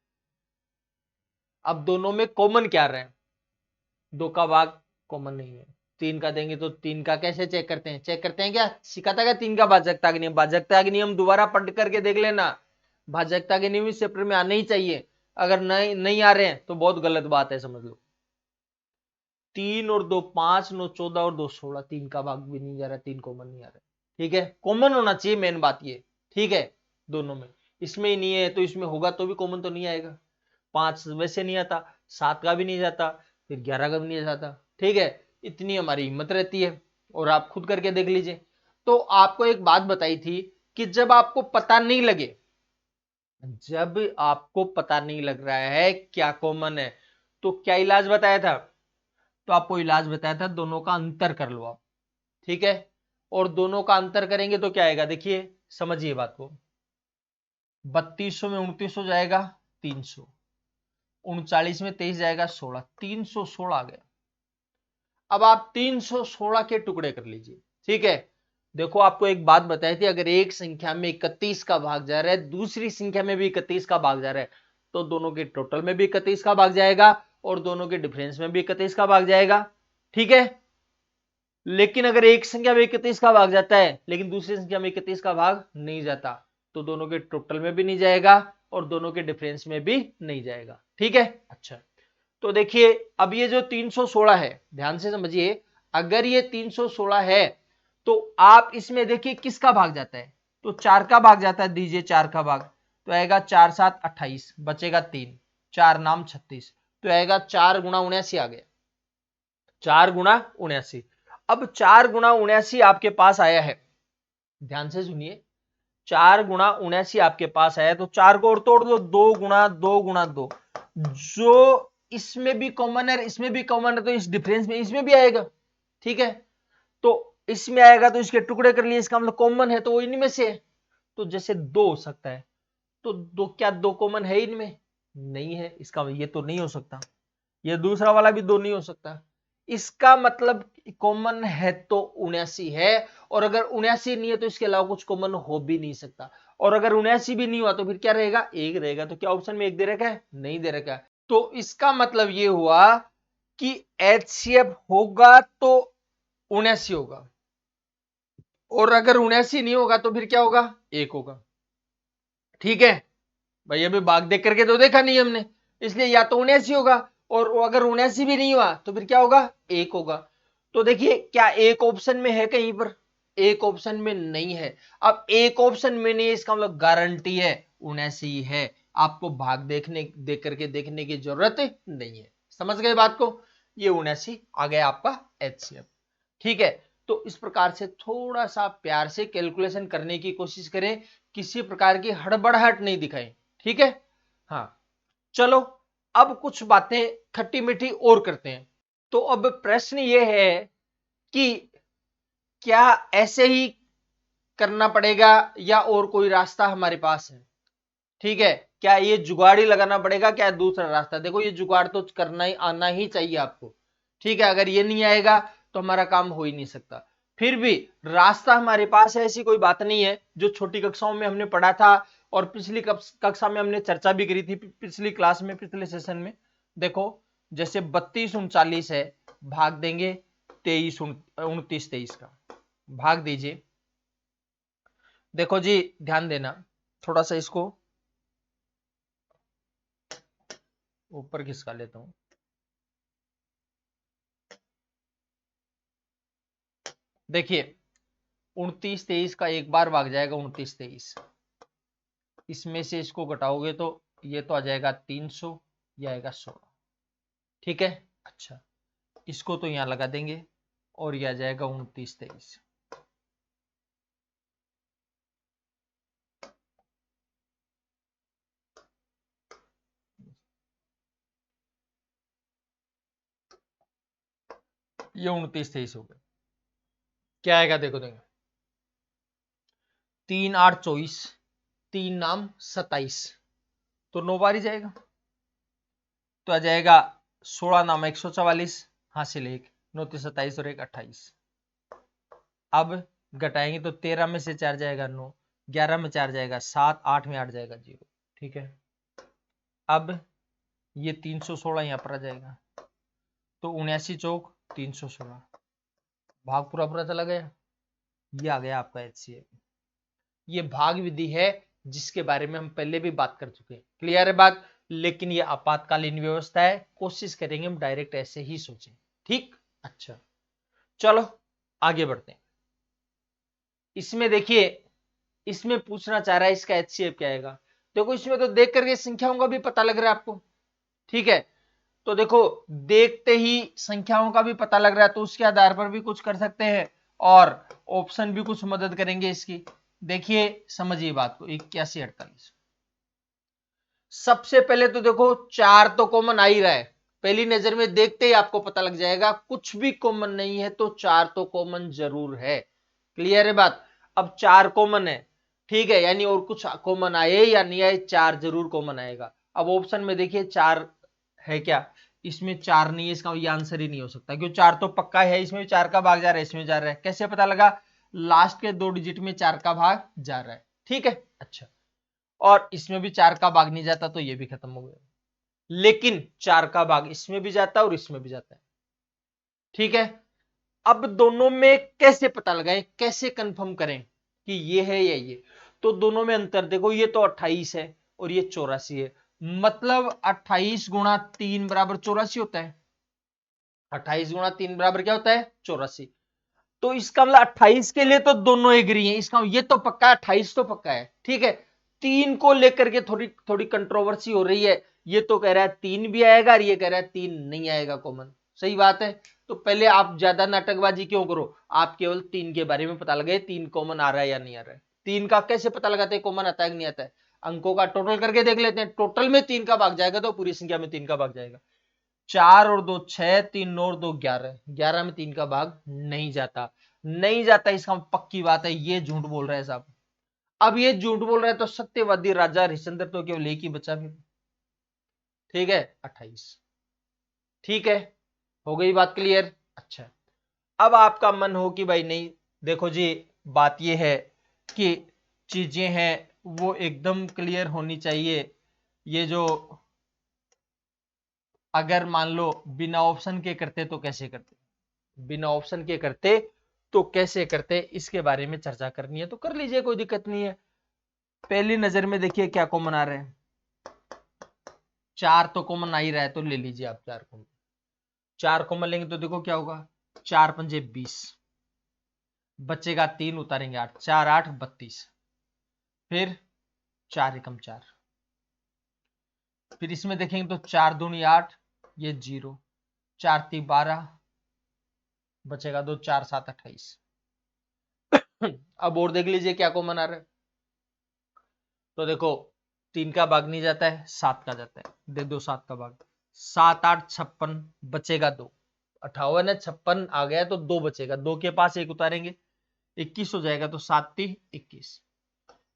S1: अब दोनों में कॉमन क्या आ रहा है, 2 का भाग कॉमन नहीं है, 3 का देंगे तो 3 का कैसे चेक करते हैं, चेक करते हैं क्या, सिखाता क्या 3 का भाजकता के नियम, भाजकता के नियम दोबारा पढ़ करके देख लेना, भाजकता के नियम इस चैप्टर में आने ही चाहिए, अगर नहीं आ रहे हैं तो बहुत गलत बात है, समझ लो। 3 और 2 5, 9 14 और 2 16, 3 का भाग भी नहीं जा रहा, 3 कॉमन नहीं आ रहा। ठीक है, कॉमन होना चाहिए मेन बात ये। ठीक है, दोनों में, इसमें ही नहीं है तो इसमें होगा तो भी कॉमन तो नहीं आएगा। 5 वैसे नहीं आता, 7 का भी नहीं जाता, फिर 11 का भी नहीं जाता। ठीक है, इतनी हमारी हिम्मत रहती है, और आप खुद करके देख लीजिए। तो आपको एक बात बताई थी कि जब आपको पता नहीं लगे, जब आपको पता नहीं लग रहा है क्या कॉमन है, तो क्या इलाज बताया था, तो आपको इलाज बताया था दोनों का अंतर कर लो आप। ठीक है, और दोनों का अंतर करेंगे तो क्या आएगा, देखिए समझिए बात को। 3200 में 29 हो जाएगा 300, 39 में 23 जाएगा 16, 316 आ गया। अब आप 316 के टुकड़े कर लीजिए। ठीक है, देखो आपको एक बात बताई थी, अगर एक संख्या में 31 का भाग जा रहा है, दूसरी संख्या में भी 31 का भाग जा रहा है, तो दोनों के टोटल में भी 31 का भाग जाएगा और दोनों के डिफरेंस में भी 31 का भाग जाएगा। ठीक है, लेकिन अगर एक संख्या में 31 का भाग जाता है लेकिन दूसरी संख्या में 31 का भाग नहीं जाता, तो दोनों के टोटल में भी नहीं जाएगा और दोनों के डिफरेंस में भी नहीं जाएगा। ठीक है, अच्छा तो देखिए अब ये जो 316 है, ध्यान से समझिए, अगर ये 316 है तो आप इसमें देखिए किसका भाग जाता है, तो 4 का भाग जाता है, दीजिए 4 का भाग, तो आएगा 4 7 28, बचेगा 3, 4 नाम 36, तो आएगा 4 गुणा 79 आ गया, 4 गुणा 79। अब 4 गुणा 79 आपके पास आया है, ध्यान से सुनिए, 4 गुणा 79 आपके पास आया, तो 4 को और तोड़ दो, 2 गुणा 2 गुणा 2, जो इसमें भी कॉमन है इसमें भी कॉमन है, तो इस डिफरेंस में इसमें भी आएगा, ठीक है। तो इसमें आएगा तो इसके टुकड़े कर लिए, इसका मतलब कॉमन है तो वो इनमें से है, तो जैसे 2 हो सकता है, तो दो, क्या 2 कॉमन है इनमें? नहीं है, इसका ये तो नहीं हो सकता, ये दूसरा वाला भी 2 नहीं हो सकता, इसका मतलब कॉमन है तो 79 है, और अगर 79 नहीं है तो इसके अलावा कुछ कॉमन हो भी नहीं सकता, और अगर 79 भी नहीं हुआ तो फिर क्या रहेगा? 1 रहेगा। तो क्या ऑप्शन में 1 दे रखा है? नहीं दे रखा है। तो इसका मतलब ये हुआ कि HCF होगा तो 79 होगा, और अगर 79 नहीं होगा तो फिर क्या होगा? 1 होगा, ठीक है भाई। अभी भाग देख करके तो देखा नहीं हमने, इसलिए या तो 79 होगा, और अगर 79 भी नहीं हुआ तो फिर क्या होगा? 1 होगा। तो देखिए, क्या एक ऑप्शन में है? कहीं पर एक ऑप्शन में नहीं है। अब एक ऑप्शन में नहीं है, इसका मतलब गारंटी है 79 है, आपको भाग देख करके देखने की जरूरत नहीं है। समझ गए बात को? ये 79 आ गया आपका HCF, ठीक है। तो इस प्रकार से थोड़ा सा प्यार से कैलकुलेशन करने की कोशिश करें, किसी प्रकार की हड़बड़ाहट नहीं दिखाएं, ठीक है। हाँ, चलो अब कुछ बातें खट्टी मीठी और करते हैं। तो अब प्रश्न ये है कि क्या ऐसे ही करना पड़ेगा या और कोई रास्ता हमारे पास है? ठीक है, क्या ये जुगाड़ ही लगाना पड़ेगा, क्या दूसरा रास्ता? देखो, ये जुगाड़ तो करना ही आना ही चाहिए आपको, ठीक है। अगर ये नहीं आएगा तो हमारा काम हो ही नहीं सकता। फिर भी रास्ता हमारे पास है, ऐसी कोई बात नहीं है। जो छोटी कक्षाओं में हमने पढ़ा था और पिछली कक्षा में हमने चर्चा भी करी थी, पिछली क्लास में, पिछले सेशन में। देखो, जैसे 32 39 है, भाग देंगे 23 29 23 का, भाग दीजिए। देखो जी, ध्यान देना, थोड़ा सा इसको ऊपर खिसका लेता हूं। देखिए, 29 23 का एक बार भाग जाएगा 29 23, इसमें से इसको घटाओगे तो ये तो आ जाएगा 300, ये आएगा 16, ठीक है। अच्छा, इसको तो यहां लगा देंगे और ये आ जाएगा 29 23। ये 29 23 हो गया। क्या आएगा? देखो देंगे, 3 8 24, 3 नाम 27, तो 9 बार ही जाएगा, तो आ जाएगा 16 नाम 144, हासिल 1, 9 3 27 और 1 28। अब घटाएंगे तो 13 में से 4 जाएगा 9, 11 में 4 जाएगा 7, 8 में 8 जाएगा 0, ठीक है। अब ये 316 यहां पर आ जाएगा, तो 79 चौक 316, भाग पूरा पूरा चला गया, ये आ गया आपका HCF। ये भाग विधि है जिसके बारे में हम पहले भी बात कर चुके हैं, क्लियर है बात। लेकिन ये आपातकालीन व्यवस्था है, कोशिश करेंगे हम डायरेक्ट ऐसे ही सोचें, ठीक। अच्छा, चलो आगे बढ़ते हैं। इसमें देखिए, इसमें पूछना चाह रहा है इसका HCF क्या आएगा। देखो, इसमें तो देख करके संख्याओं का भी पता लग रहा है आपको, ठीक है। तो देखो, देखते ही संख्याओं का भी पता लग रहा है, तो उसके आधार पर भी कुछ कर सकते हैं, और ऑप्शन भी कुछ मदद करेंगे इसकी। देखिए, समझिए बात को, 81 48। सबसे पहले तो देखो, 4 तो कॉमन आ ही रहा है, पहली नजर में देखते ही आपको पता लग जाएगा, कुछ भी कॉमन नहीं है तो 4 तो कॉमन जरूर है, क्लियर है बात। अब 4 कॉमन है, ठीक है, यानी और कुछ कॉमन आए या नहीं आए, 4 जरूर कॉमन आएगा। अब ऑप्शन में देखिए 4 है क्या? इसमें 4 नहीं है, इसका ये आंसर ही नहीं हो सकता, क्योंकि 4 तो पक्का है, इसमें 4 का भाग जा रहा है, इसमें जा रहा है। कैसे पता लगा? लास्ट के 2 डिजिट में 4 का भाग जा रहा है, ठीक है। अच्छा, और इसमें भी 4 का भाग नहीं जाता, तो ये भी खत्म हो गया। लेकिन 4 का भाग इसमें भी जाता है और इसमें भी जाता है, ठीक है। अब दोनों में कैसे पता लगाएं, कैसे कंफर्म करें कि ये है या ये? तो दोनों में अंतर देखो, ये तो 28 है और ये 84 है, मतलब 28 गुणा 3 बराबर 84 होता है। 28 गुणा 3 बराबर क्या होता है? 84। तो इसका मतलब 28 के लिए तो दोनों एग्री हैं, इसका ये तो पक्का है, 28 तो पक्का है, ठीक है। 3 को लेकर के थोड़ी थोड़ी कंट्रोवर्सी हो रही है ये तो कह रहा है 3 भी आएगा और ये कह रहा है 3 नहीं आएगा कॉमन। सही बात है। तो पहले आप ज्यादा नाटकबाजी क्यों करो, आप केवल 3 के बारे में पता लगाए 3 कॉमन आ रहा है या नहीं आ रहा है। 3 का कैसे पता लगाते हैं कॉमन आता है कि नहीं आता है, अंकों का टोटल करके देख लेते हैं, टोटल में 3 का भाग जाएगा तो पूरी संख्या में 3 का भाग जाएगा। 4 और 2 6, 3 और 2 11, 11 में 3 का भाग नहीं जाता, नहीं जाता, इसका पक्की बात है ये झूठ बोल रहा है साहब। अब ये झूठ बोल रहा है तो सत्यवादी राजा हरिश्चंद्र तो केवल एक ही बचा फिर, ठीक है 28। ठीक है, हो गई बात क्लियर। अच्छा, अब आपका मन हो कि भाई नहीं देखो जी, बात ये है कि चीजें हैं वो एकदम क्लियर होनी चाहिए। ये जो अगर मान लो बिना ऑप्शन के करते तो कैसे करते, बिना ऑप्शन के करते तो कैसे करते, इसके बारे में चर्चा करनी है तो कर लीजिए, कोई दिक्कत नहीं है। पहली नजर में देखिए क्या कॉमन आ रहा है, 4 तो कॉमन आ ही रहा है तो ले लीजिए आप 4 कॉमन। 4 कॉमन लेंगे तो देखो क्या होगा, 4 पंजे 20, बचेगा 3 उतारेंगे 8, 4 8 32, फिर 4 एकम 4, फिर इसमें देखेंगे तो 4 दूनी 8, ये 0, 4 3 12, बचेगा 2, 4 7 28। अब और देख लीजिए क्या कॉमन आ रहा है, तो देखो 3 का भाग नहीं जाता है, 7 का जाता है, दे दो 7 का भाग, 7 8 56, बचेगा 2, 58 है 56 आ गया तो 2 बचेगा, 2 के पास 1 उतारेंगे 21 हो जाएगा, तो 7 3 21,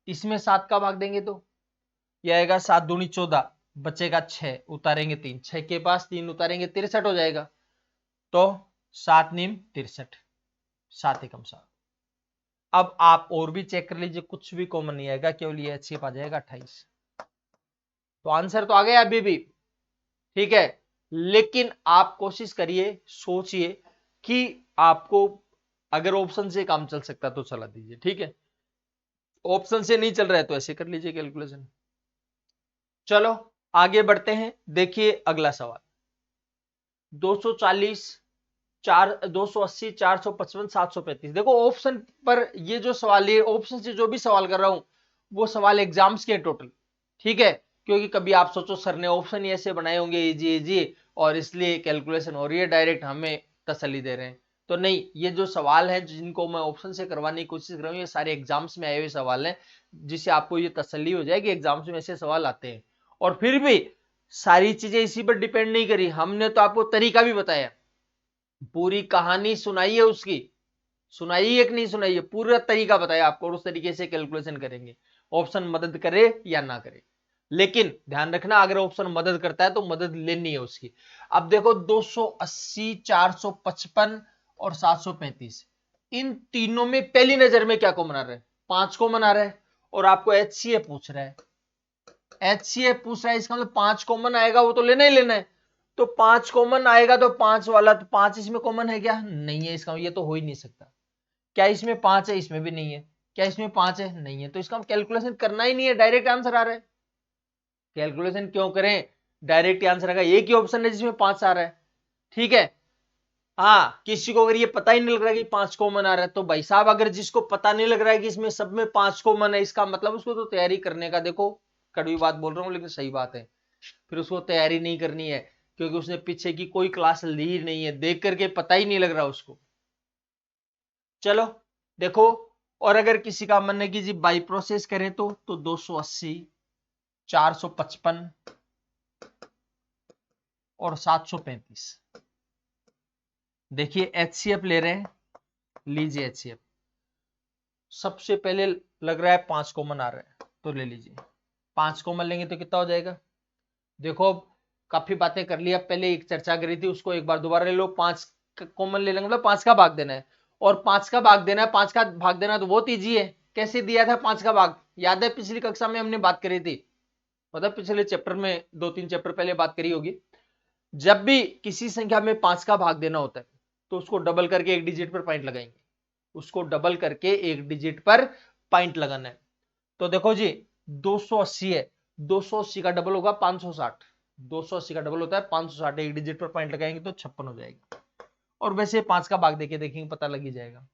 S1: इसमें 7 का भाग देंगे तो यह आएगा 7 दूनी 14, बचेगा 6, उतारेंगे 3, 6 के पास 3 उतारेंगे 63 हो जाएगा, तो 7 नीम 63, 7 एकम 7। अब आप और भी चेक कर लीजिए, कुछ भी कॉमन नहीं आएगा, केवल ये एचसीएफ आ जाएगा 28। तो आंसर तो आ गया अभी भी, ठीक है, लेकिन आप कोशिश करिए, सोचिए कि आपको अगर ऑप्शन से काम चल सकता तो चला दीजिए, ठीक है, ऑप्शन से नहीं चल रहा है तो ऐसे कर लीजिए कैलकुलेशन। चलो आगे बढ़ते हैं, देखिए अगला सवाल, 240 280 455 735। देखो ऑप्शन पर ये जो सवाल है, ऑप्शन से जो भी सवाल कर रहा हूं वो सवाल एग्जाम्स के टोटल, ठीक है, क्योंकि कभी आप सोचो सर ने ऑप्शन ही ऐसे बनाए होंगे इजी इजी और इसलिए कैलकुलेशन हो रही है, डायरेक्ट हमें तसल्ली दे रहे हैं, तो नहीं, ये जो सवाल है जिनको मैं ऑप्शन से करवाने की कोशिश कर रहा हूँ ये सारे एग्जाम्स में आए हुए सवाल हैं, जिससे आपको ये तसल्ली हो जाए कि एग्जाम्स में ऐसे सवाल आते हैं। और फिर भी सारी चीजें इसी पर डिपेंड नहीं करी, हमने तो आपको तरीका भी बताया, पूरी कहानी सुनाई है उसकी, सुनाई है कि नहीं सुनाई है, पूरा तरीका बताया आपको और उस तरीके से कैलकुलेशन करेंगे, ऑप्शन मदद करे या ना करे, लेकिन ध्यान रखना अगर ऑप्शन मदद करता है तो मदद लेनी है उसकी। अब देखो 280 455 और 735, इन तीनों में पहली नजर में क्या कॉमन आ रहा है, 5 कॉमन आ रहा है, और आपको एचसीएफ पूछ रहा है, एचसीएफ पूछ रहा है, इसका मतलब 5 कॉमन आएगा वो तो लेना ही लेना है, तो 5 कॉमन आएगा तो 5 वाला, तो 5 इसमें कॉमन है क्या, नहीं है, इसका ये तो हो ही नहीं सकता, क्या इसमें 5 है, इसमें भी नहीं है, क्या इसमें 5 है, नहीं है, तो इसका कैलकुलेशन करना ही नहीं है, डायरेक्ट आंसर आ रहा है, कैलकुलेशन क्यों करें, डायरेक्ट आंसर आएगा, एक ही ऑप्शन है जिसमें 5 आ रहा है, ठीक है। हाँ, किसी को अगर ये पता ही नहीं लग रहा है कि 5 कॉमन आ रहा है तो भाई साहब, अगर जिसको पता नहीं लग रहा है कि इसमें सब में 5 कॉमन है, इसका मतलब उसको तो तैयारी करने का, देखो कड़वी बात बोल रहा हूं लेकिन सही बात है, फिर उसको तैयारी नहीं करनी है, क्योंकि उसने पीछे की कोई क्लास ली नहीं है, देख करके पता ही नहीं लग रहा उसको। चलो देखो, और अगर किसी का मन है कि जी बाई प्रोसेस करें तो 280 455 और 735, देखिए एचसीएफ ले रहे हैं, लीजिए एचसीएफ, सबसे पहले लग रहा है 5 कॉमन आ रहा है तो ले लीजिए, 5 कॉमन लेंगे तो कितना हो जाएगा, देखो काफी बातें कर ली, अब पहले एक चर्चा करी थी उसको एक बार दोबारा ले लो, 5 कॉमन ले लेंगे मतलब 5 का भाग देना है, और 5 का भाग देना है, 5 का भाग देना तो बहुत ईजी है, कैसे दिया था 5 का भाग, याद है पिछली कक्षा में हमने बात करी थी, मतलब पिछले चैप्टर में 2-3 चैप्टर पहले बात करी होगी, जब भी किसी संख्या में 5 का भाग देना होता है तो उसको डबल करके एक डिजिट पर पॉइंट लगाएंगे, उसको डबल करके एक डिजिट पर पॉइंट लगाना है, तो देखो जी 280 है, 280 का डबल होगा 560, 280 का डबल होता है 560, एक डिजिट पर पॉइंट लगाएंगे तो 56 हो जाएगा, और वैसे 5 का भाग देके देखेंगे पता लग ही जाएगा,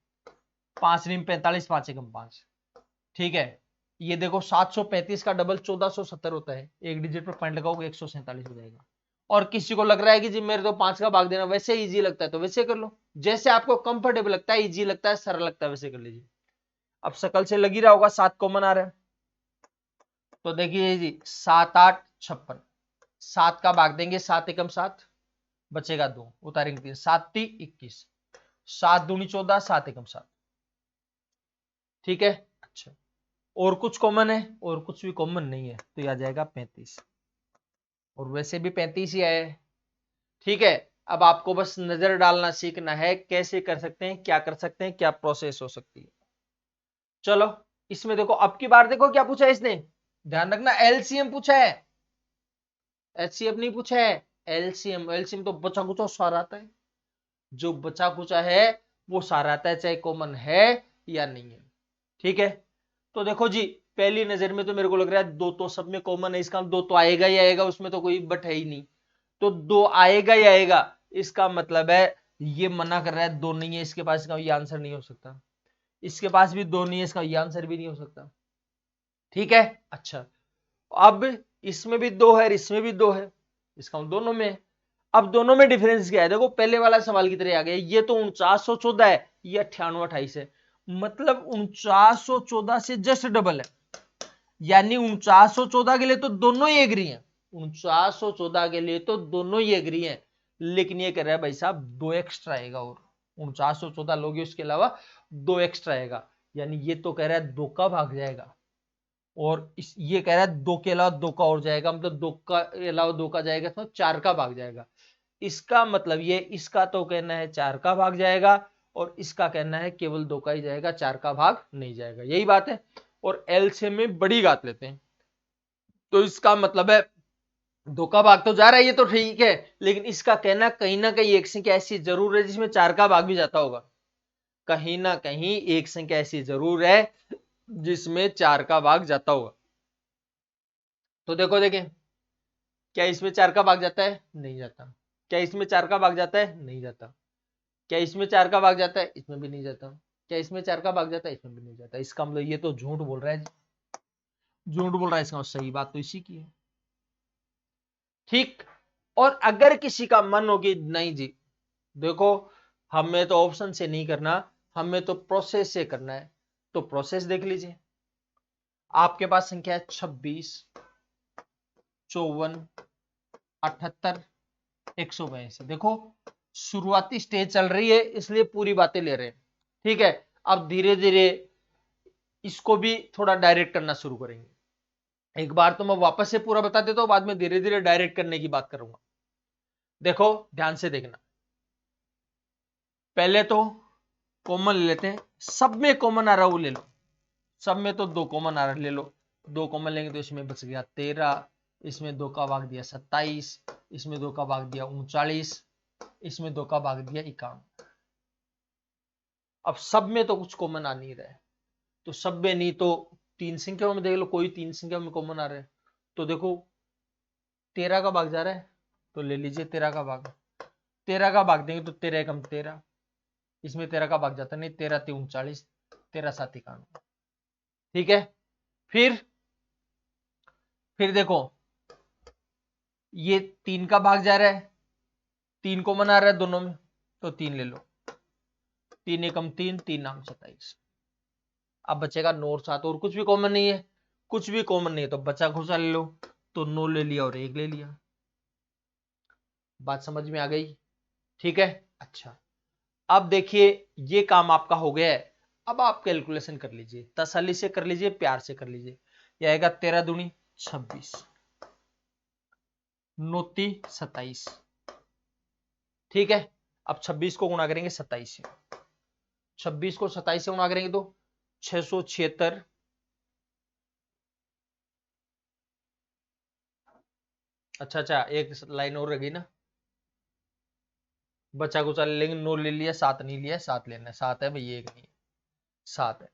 S1: 5 × 45 5 × 5, ठीक है, ये देखो 735 का डबल 1470 होता है, एक डिजिट पर पॉइंट लगाओगे 147 हो जाएगा। और किसी को लग रहा है कि जी मेरे तो 5 का भाग देना वैसे इजी लगता है तो वैसे कर लो, जैसे आपको कंफर्टेबल लगता है, इजी लगता है, सरल लगता है, वैसे कर लीजिए। अब शकल से लग ही रहा होगा 7 कॉमन आ रहा है, तो देखिए जी 7 8 56, 7 का भाग देंगे 7 एकम 7, बचेगा 2, उतारेंगे 3, 7 3 21, 7 दूनी 14, 7 एकम 7। ठीक है, अच्छा और कुछ कॉमन है? और कुछ भी कॉमन नहीं है, तो ये आ जाएगा 35, और वैसे भी 35 ही आया है। ठीक है, अब आपको बस नजर डालना सीखना है, कैसे कर सकते हैं, क्या कर सकते हैं, क्या प्रोसेस हो सकती है। चलो इसमें देखो, अब की बार देखो क्या पूछा है इसने, ध्यान रखना एलसीएम पूछा है, एचसीएफ नहीं पूछा है, एलसीएम। एलसीएम तो बचा कुचा सारा आता है, जो बचा कुचा है वो सारा आता है, चाहे कॉमन है या नहीं है। ठीक है, तो देखो जी पहली नजर में तो मेरे को लग रहा है दो तो सब में कॉमन है, इसका दो तो आएगा ही आएगा, उसमें तो कोई बट है ही नहीं, तो दो आएगा ही आएगा। इसका मतलब है ये मना कर रहा है दो नहीं है इसके पास, इसका ये आंसर नहीं हो सकता, इसके पास भी दो नहीं है, इसका ये आंसर भी नहीं हो सकता। ठीक है, अच्छा अब इसमें भी दो है, इसमें भी दो है, इसका दोनों में है। अब दोनों में डिफरेंस क्या है, देखो पहले वाला सवाल की तरह आ गया, ये तो 4914 है, ये 9828 है, मतलब 4914 से जस्ट डबल है, यानी 4914 के लिए तो दोनों ही एग्री हैं, 4914 के लिए तो दोनों ही एग्री हैं, लेकिन ये कह रहा है भाई साहब दो एक्स्ट्रा आएगा, और 4914 लोगे उसके अलावा दो एक्स्ट्रा आएगा, यानी ये तो कह रहा है दो का भाग जाएगा, और ये कह रहा है दो के अलावा दो का और जाएगा, मतलब दो का अलावा दो का जाएगा तो चार का भाग जाएगा। इसका मतलब ये, इसका तो कहना है चार का भाग जाएगा, और इसका कहना है केवल दो का ही जाएगा, चार का भाग नहीं जाएगा, यही बात है। और एलसीएम में बड़ी घात लेते हैं, तो इसका मतलब है दो का भाग तो जा रहा है, ये तो ठीक है, लेकिन इसका कहना कहीं ना कहीं एक संख्या ऐसी जरूर है जिसमें चार का भाग भी जाता होगा, कहीं ना कहीं एक संख्या ऐसी जरूर है जिसमें चार का भाग जाता होगा। तो देखो देखें, क्या इसमें चार का भाग जाता है? नहीं जाता। क्या इसमें चार का भाग जाता है? नहीं जाता। क्या इसमें चार का भाग जाता है? इसमें भी नहीं जाता। क्या इसमें चार का भाग जाता है? इसमें भी नहीं जाता। इसका मतलब ये तो झूठ बोल रहा है, झूठ बोल रहा है, इसका मतलब सही बात तो इसी की है। ठीक, और अगर किसी का मन होगी नहीं जी देखो हमें तो ऑप्शन से नहीं करना, हमें तो प्रोसेस से करना है, तो प्रोसेस देख लीजिए। आपके पास संख्या है 26, 54, 78, 182। देखो शुरुआती स्टेज चल रही है इसलिए पूरी बातें ले रहे हैं। ठीक है, अब धीरे धीरे इसको भी थोड़ा डायरेक्ट करना शुरू करेंगे। एक बार तो मैं वापस से पूरा बता देता हूं, बाद में धीरे धीरे डायरेक्ट करने की बात करूंगा। देखो ध्यान से देखना, पहले तो कॉमन ले लेते हैं, सब में कॉमन आ रहा वो ले लो, सब में तो दो कॉमन आ रहा ले लो, दो कॉमन लेंगे तो इसमें बच गया 13, इसमें दो का भाग दिया 27, इसमें दो का भाग दिया 39, इसमें दो का भाग दिया 51। अब सब में तो कुछ कॉमन आ नहीं रहा है, तो सब में नहीं तो तीन संख्याओं में देख लो, कोई तीन संख्या में कॉमन आ रहा है, तो देखो 13 का भाग जा रहा है, तो ले लीजिए 13 का भाग, 13 का भाग देंगे तो 13 एकम 13, इसमें 13 का भाग जाता नहीं, 13 3 39, 13 7 91। ठीक है, फिर देखो ये तीन का भाग जा रहा है, तीन कॉमन आ रहा है दोनों में, तो तीन ले लो, तीन एकम तीन, तीन नाम 27। अब बचेगा 9 और 7, और कुछ भी कॉमन नहीं है, कुछ भी कॉमन नहीं है तो बचा खुचा ले लो, तो 9 ले लिया और 1 ले लिया। बात समझ में आ गई? ठीक है, अच्छा अब देखिए ये काम आपका हो गया है, अब आप कैलकुलेशन कर लीजिए, तसल्ली से कर लीजिए, प्यार से कर लीजिए। यह आएगा 13 दूनी 26, 9 ती 27। ठीक है, अब 26 को गुणा करेंगे 27 से, 26 को 27 से गुणा करेंगे तो 676। अच्छा एक लाइन और रह गई ना, बचा कुचा ले लेंगे, 9 ले लिया, 7 नहीं लिया, 7 लेना है, 7 है भाई, एक नहीं है, 7 है।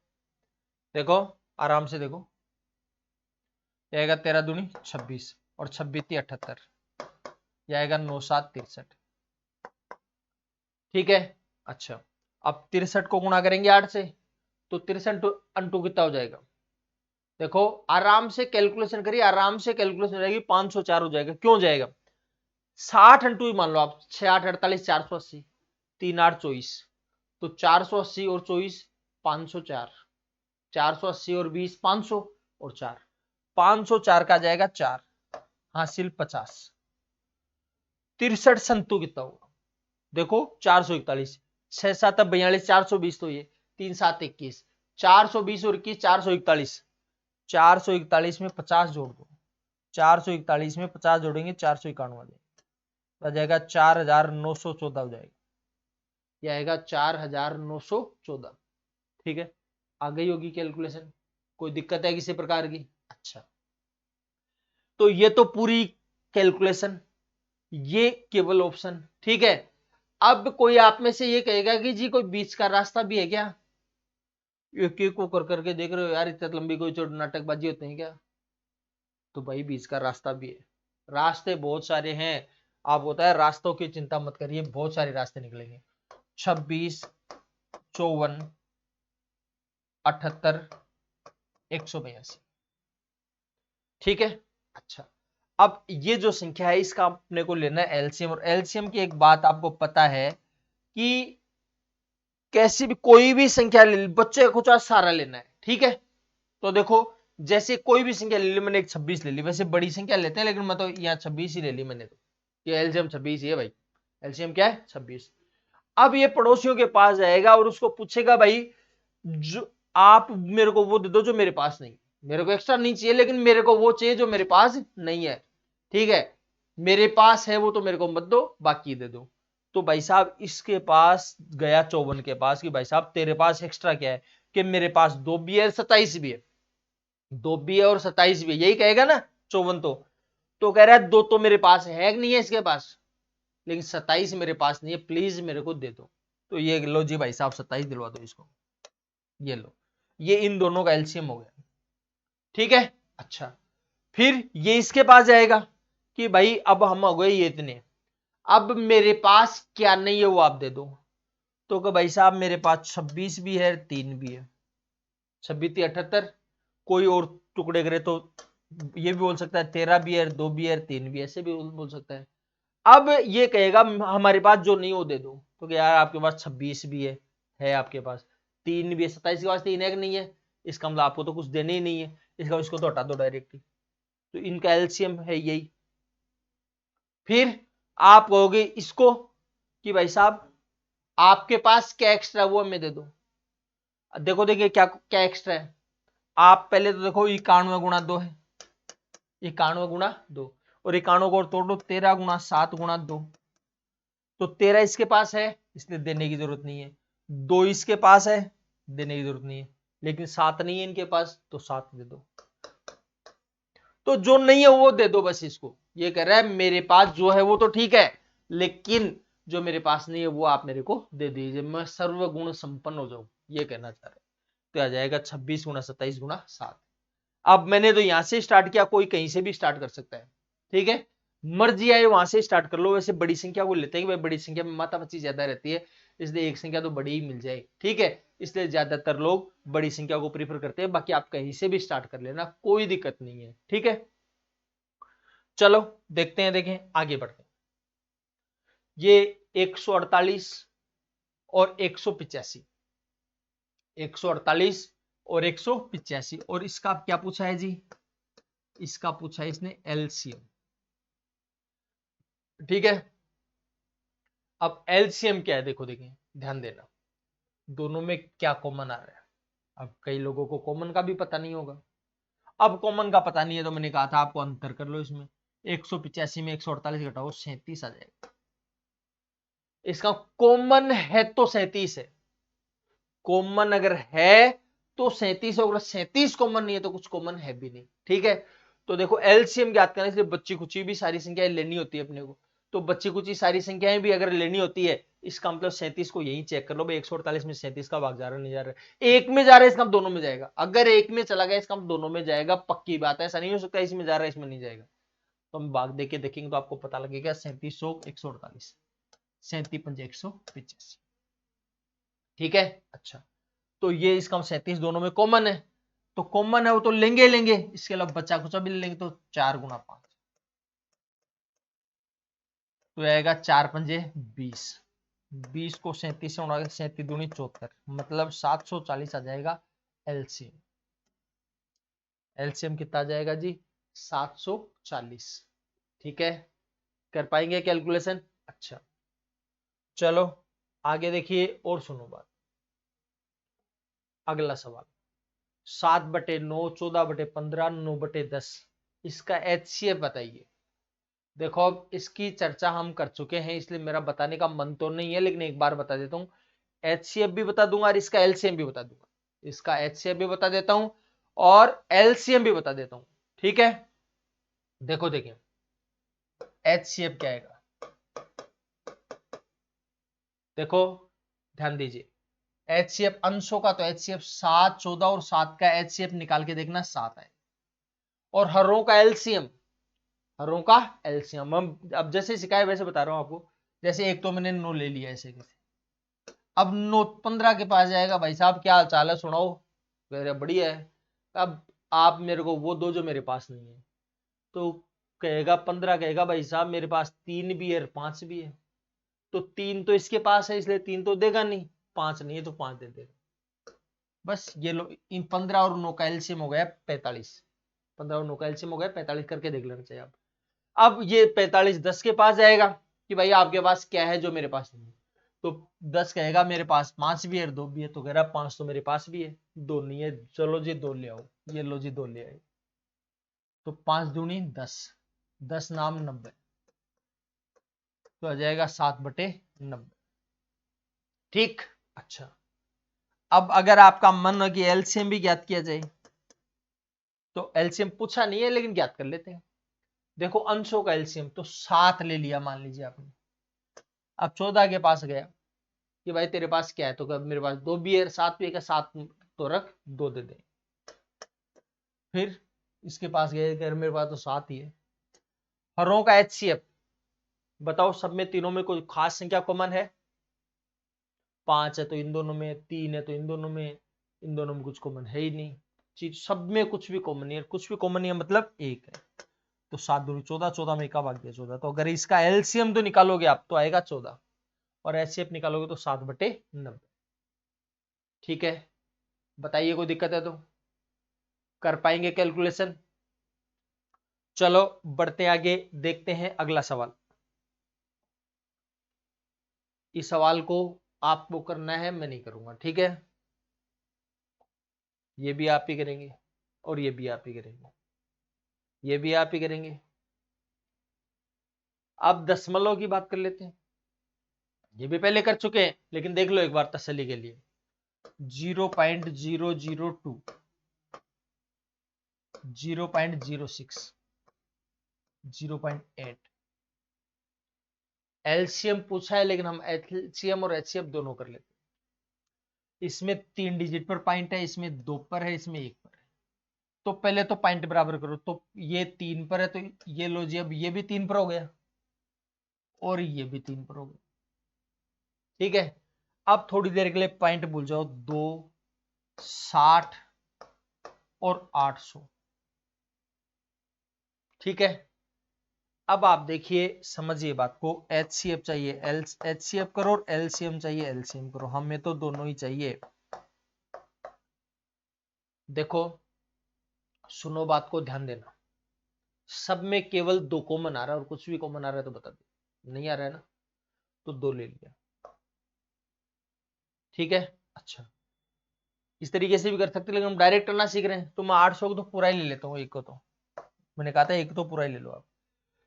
S1: देखो आराम से देखो, यह आएगा 13 दूनी 26, और 26 ती 78, यह आएगा 9 7 63। ठीक है, अच्छा अब 63 को गुणा करेंगे 8 से, तो 63 अंटू कितना हो जाएगा, देखो आराम से कैलकुलेशन करिए, आराम से कैलकुलेशन हो जाएगी, 504 हो जाएगा। क्यों जाएगा? 60 इंटू ही मान लो आप, 6 8 48 480, 3 8 24, तो 480 और 24 504, 480 और 20 500 और 4, 504 का जाएगा 4, हासिल 50। 63 संतु कितना होगा? देखो 441, 6 7 42, 420, तो ये 3 7 21, 420 और 21 441, 441 में 50 जोड़ दो, 441 में 50 जोड़ेंगे 491 आ जाएगा, 4914 हो जाएगा, यह आएगा 4914। ठीक है, आ गई होगी कैलकुलेशन? कोई दिक्कत है किसी प्रकार की? अच्छा, तो ये तो पूरी कैलकुलेशन, ये केवल ऑप्शन। ठीक है, अब कोई आप में से ये कहेगा कि जी कोई बीच का रास्ता भी है क्या? एक एक को कर करके देख रहे हो यार, इतना लंबी कोई चोट नाटकबाजी होते हैं क्या? तो भाई बीच का रास्ता भी है, रास्ते बहुत सारे हैं। आप होता है रास्तों की चिंता मत करिए, बहुत सारे रास्ते निकलेंगे। 26 54 78 182। ठीक है, अच्छा, अब ये जो संख्या है इसका अपने को लेना है एलसीएम, और एलसीएम की एक बात आपको पता है कि कैसी भी कोई भी संख्या ले, बच्चे का कुछ सारा लेना है। ठीक है, तो देखो जैसे कोई भी संख्या ले ली, मैंने एक 26 ले ली, वैसे बड़ी संख्या लेते हैं लेकिन मैं तो यहाँ 26 ही ले ली मैंने, तो ये एलसीएम 26 ही है भाई, एलसीएम क्या है? 26। अब ये पड़ोसियों के पास जाएगा और उसको पूछेगा भाई जो आप मेरे को वो दे दो जो मेरे पास नहीं, मेरे को एक्स्ट्रा नहीं चाहिए लेकिन मेरे को वो चाहिए जो मेरे पास नहीं है। ठीक है, मेरे पास है वो तो मेरे को मत दो, बाकी दे दो। तो भाई साहब इसके पास गया 54 के पास कि भाई साहब तेरे पास एक्स्ट्रा क्या है? कि मेरे पास 2 भी है 27 भी है, 2 भी है और 27 भी है, यही कहेगा ना 54। तो कह रहा है 2 तो मेरे पास है नहीं है इसके पास, लेकिन 27 मेरे पास नहीं है, प्लीज मेरे को दे दो। तो ये लो जी भाई साहब 27 दिलवा दो इसको, ये लो, ये इन दोनों का एलसीएम हो गया। ठीक है, अच्छा, फिर ये इसके पास जाएगा कि भाई अब हम हो गए ये इतने, अब मेरे पास क्या नहीं है वो आप दे दो। तो कि भाई साहब मेरे पास 26 भी है 3 भी है, 26 78, कोई और टुकड़े करे तो ये भी बोल सकता है 13 भी है 2 भी है 3 भी, ऐसे भी बोल सकता है। अब ये कहेगा हमारे पास जो नहीं वो दे दो, तो यार आपके पास 26 भी है आपके पास 3 भी है, 27 के पास 3 है कि नहीं है, इसका मतलब आपको तो कुछ देने ही नहीं है, इसका इसको तो हटा दो डायरेक्टली। तो इनका एलसीएम है यही। फिर आप कहोगे इसको कि भाई साहब आपके पास क्या एक्स्ट्रा वो हमें दे दो। देखो देखिए क्या क्या एक्स्ट्रा है, आप पहले तो देखो 91 गुणा 2 है, 91 गुणा 2, और 91 को और तोड़ दो, 13 गुणा 7 गुणा 2, तो 13 इसके पास है इसलिए देने की जरूरत नहीं है, 2 इसके पास है देने की जरूरत नहीं है, लेकिन 7 नहीं है इनके पास तो 7 दे दो। तो जो नहीं है वो दे दो बस इसको, ये कह रहा है मेरे पास जो है वो तो ठीक है, लेकिन जो मेरे पास नहीं है वो आप मेरे को दे दीजिए, मैं सर्वगुण संपन्न हो जाऊं, ये कहना चाह रहे हैं। तो आ जाएगा 26 गुणा 27 गुणा 7। अब मैंने तो यहां से स्टार्ट किया, कोई कहीं से भी स्टार्ट कर सकता है। ठीक है, मर्जी आए वहां से स्टार्ट कर लो, वैसे बड़ी संख्या को लेते हैं कि भाई बड़ी संख्या में मातापची ज्यादा रहती है, इसलिए एक संख्या तो बड़ी ही मिल जाए। ठीक है, इसलिए ज्यादातर लोग बड़ी संख्या को प्रीफर करते हैं, बाकी आप कहीं से भी स्टार्ट कर लेना, कोई दिक्कत नहीं है। ठीक है, चलो देखते हैं, देखें आगे बढ़ते हैं। ये 148 और 185, 148 और 185, और इसका क्या पूछा है जी? इसका पूछा है इसने एलसीएम। ठीक है, अब एलसीएम क्या है देखो, देखें ध्यान देना, दोनों में क्या कॉमन आ रहा है। अब कई लोगों को कॉमन का भी पता नहीं होगा, अब कॉमन का पता नहीं है तो मैंने कहा था आपको अंतर कर लो इसमें, 185 में 148 घटाओ 37 आ जाएगा। इसका कॉमन है तो 37 है, कॉमन अगर है तो 37 होगा, 37 कॉमन नहीं है तो कुछ कॉमन है भी नहीं। ठीक है, तो देखो एलसीएम ज्ञात करने से बच्ची कुची भी सारी संख्याएं लेनी होती है अपने को, तो बच्ची कुची सारी संख्याएं भी अगर लेनी होती है, इसका मतलब 37 को यही चेक कर लो भाई, 148 में 37 का भाग जा रहा है नहीं जा रहा है, एक में जा रहा है इसका दोनों में जाएगा, अगर एक में चला गया इसका दोनों में जाएगा, पक्की बात है, ऐसा नहीं हो सकता इसमें जा रहा है इसमें नहीं जाएगा। तो हम भाग देके देखेंगे तो आपको पता लगेगा 3700 148, 37 पंजे 185। ठीक है, अच्छा, तो ये इसका 37 दोनों में कॉमन है, तो कॉमन है वो तो लेंगे ही लेंगे, इसके अलावा बच्चा कुछ भी ले लेंगे, तो 4 गुना 5 तो आएगा 4 पंजे 20, 20 को 37 से उड़ा, 37 दूनी 74, मतलब 740 आ जाएगा एलसीएम। एलसीएम कितना आ जाएगा जी? 740। ठीक है, कर पाएंगे कैलकुलेशन? अच्छा चलो आगे देखिए और सुनो बात। अगला सवाल 7/9, 14/15, 9/10, इसका एचसीएफ बताइए। देखो अब इसकी चर्चा हम कर चुके हैं, इसलिए मेरा बताने का मन तो नहीं है, लेकिन एक बार बता देता हूं। एचसीएफ भी बता दूंगा और इसका एलसीएम भी बता दूंगा। इसका एचसीएफ भी बता देता हूं और एलसीएम भी बता देता हूं। ठीक है, देखो देखिए एचसीएफ क्या आएगा, देखो ध्यान दीजिए। एचसीएफ अंशों का तो एचसीएफ 7, 14 और 7 का एचसीएफ निकाल के देखना 7 आए, और हरों का एलसीएम, हरों का एलसीएम हम अब जैसे सिखाए वैसे बता रहा हूं आपको। जैसे एक तो मैंने 9 ले लिया ऐसे कैसे, अब 9 15 के पास जाएगा, भाई साहब क्या हाल चाल है सुनाओ, मेरा बढ़िया है। अब आप मेरे को वो दो जो मेरे पास नहीं है, तो कहेगा 15 कहेगा भाई साहब मेरे पास 3 भी है 5 भी है, तो 3 तो इसके पास है इसलिए 3 तो देगा नहीं, 5 नहीं है तो 5 दे देगा। बस ये लो, इन 15 और 9 का एलसीएम हो गया 45, 15 और 9 का एलसीएम हो गया 45, करके देख लेना चाहिए आप। अब ये 45 10 के पास जाएगा कि भाई आपके पास क्या है जो मेरे पास नहीं है, तो 10 कहेगा मेरे पास 5 भी है 2 भी है, तो कह रहा 5 तो मेरे पास भी है 2 नहीं है, चलो जी 2 ले आओ, ये लो जी 2 ले आए, तो 5 दूनी 10, 10 नाम 90, तो आ जाएगा 7/90। ठीक, अच्छा अब अगर आपका मन हो कि एलसीएम भी ज्ञात किया जाए, तो एलसीएम पूछा नहीं है लेकिन ज्ञात कर लेते हैं। देखो अंशों का एलसीएम तो 7 ले लिया मान लीजिए आपने, अब 14 के पास गया कि भाई तेरे पास क्या है, तो कब मेरे पास 2 भी है 7 भी है, 7 तो रख 2 दे दे। फिर इसके पास गए कि मेरे पास तो 7 ही है। हरों का एचसीएफ बताओ, सब में तीनों में कोई खास संख्या कॉमन है? 5 है तो इन दोनों में, 3 है तो इन दोनों में, इन दोनों में कुछ कॉमन है ही नहीं, चीज सब में कुछ भी कॉमन नहीं है, कुछ भी कॉमन नहीं है मतलब 1 है, तो 7 दूनी 14, 14 में 1 का भाग दिया 14, तो अगर इसका एलसीएम तो निकालोगे आप तो आएगा 14, और एचसीएफ निकालोगे तो 7/90। ठीक है, बताइए कोई दिक्कत है तो कर पाएंगे कैलकुलेशन? चलो बढ़ते आगे, देखते हैं अगला सवाल। इस सवाल को आपको करना है, मैं नहीं करूंगा, ठीक है? ये भी आप ही करेंगे और ये भी आप ही करेंगे, ये भी आप ही करेंगे। अब दशमलव की बात कर लेते हैं, ये भी पहले कर चुके हैं लेकिन देख लो एक बार तसल्ली के लिए। 0.002, 0.06, 0.8 एलसीएम पूछा है, लेकिन हम एलसीएम और एचसीएफ दोनों कर लेते हैं। इसमें 3 डिजिट पर पॉइंट है, इसमें 2 पर है, इसमें 1 पर है, तो पहले तो पॉइंट बराबर करो, तो ये 3 पर है तो ये लो जी, अब ये भी 3 पर हो गया और ये भी 3 पर हो गया। ठीक है, अब थोड़ी देर के लिए पॉइंट भूल जाओ, 2, 60 और 800। ठीक है, अब आप देखिए समझिए बात को, एचसीएफ चाहिए एचसीएफ करो और एलसीएम चाहिए एलसीएम करो, हमें तो दोनों ही चाहिए। देखो सुनो बात को ध्यान देना, सब में केवल 2 कॉमन आ रहा है और कुछ भी कॉमन आ रहा है तो बता दो, नहीं आ रहा है ना, तो 2 ले लिया। ठीक है, अच्छा इस तरीके से भी कर सकते, लेकिन हम डायरेक्ट करना सीख रहे हैं, तो मैं 800 को तो पूरा ही ले लेता हूँ, एक को तो मैंने कहा था एक तो पूरा ही ले लो आप।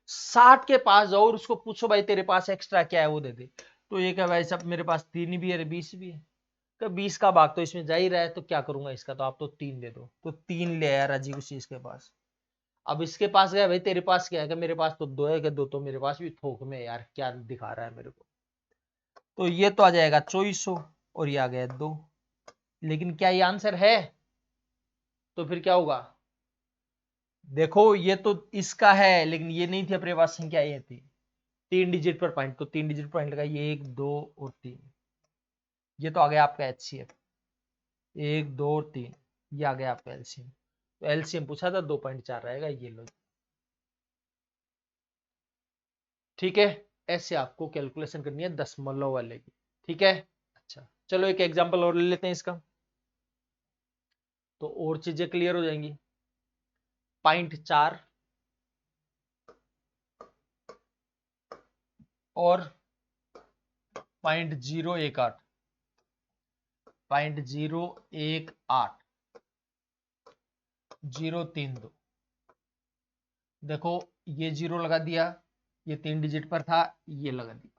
S1: 60 के पास जाओ और उसको पूछो भाई तेरे पास एक्स्ट्रा क्या है वो दे दे, तो ये क्या भाई सब मेरे पास 3 भी है 20 भी है, तो 20 का भाग तो इसमें जा ही रहा है, तो क्या करूंगा इसका, तो आप तो 3 दे दो, तो 3 ले आया राजीव चीज के पास। अब इसके पास गया भाई तेरे पास क्या है, कि मेरे पास तो 2 है, कि 2 तो मेरे पास भी थोक में, यार क्या दिखा रहा है मेरे को, तो ये तो आ जाएगा 2400 और ये आ गया 2, लेकिन क्या ये आंसर है? तो फिर क्या होगा, देखो ये तो इसका है लेकिन ये नहीं थी अपने पास संख्या, ये थी 3 डिजिट पर पॉइंट, तो 3 डिजिट पॉइंट लगा, ये 1 2 और 3, ये तो आ गया आपका एचसीएफ 1 2 3, ये आ गया आपका एलसीएम। तो एलसीएम पूछा था 2.4 रहेगा, ये लो। ठीक है, ऐसे आपको कैलकुलेशन करनी है दशमलव वाले की। ठीक है, अच्छा चलो एक एग्जांपल और ले लेते हैं इसका, तो और चीजें क्लियर हो जाएंगी। 0.4 और 0.018, 0.018 032। देखो ये जीरो लगा दिया, ये 3 डिजिट पर था, ये लगा दिया।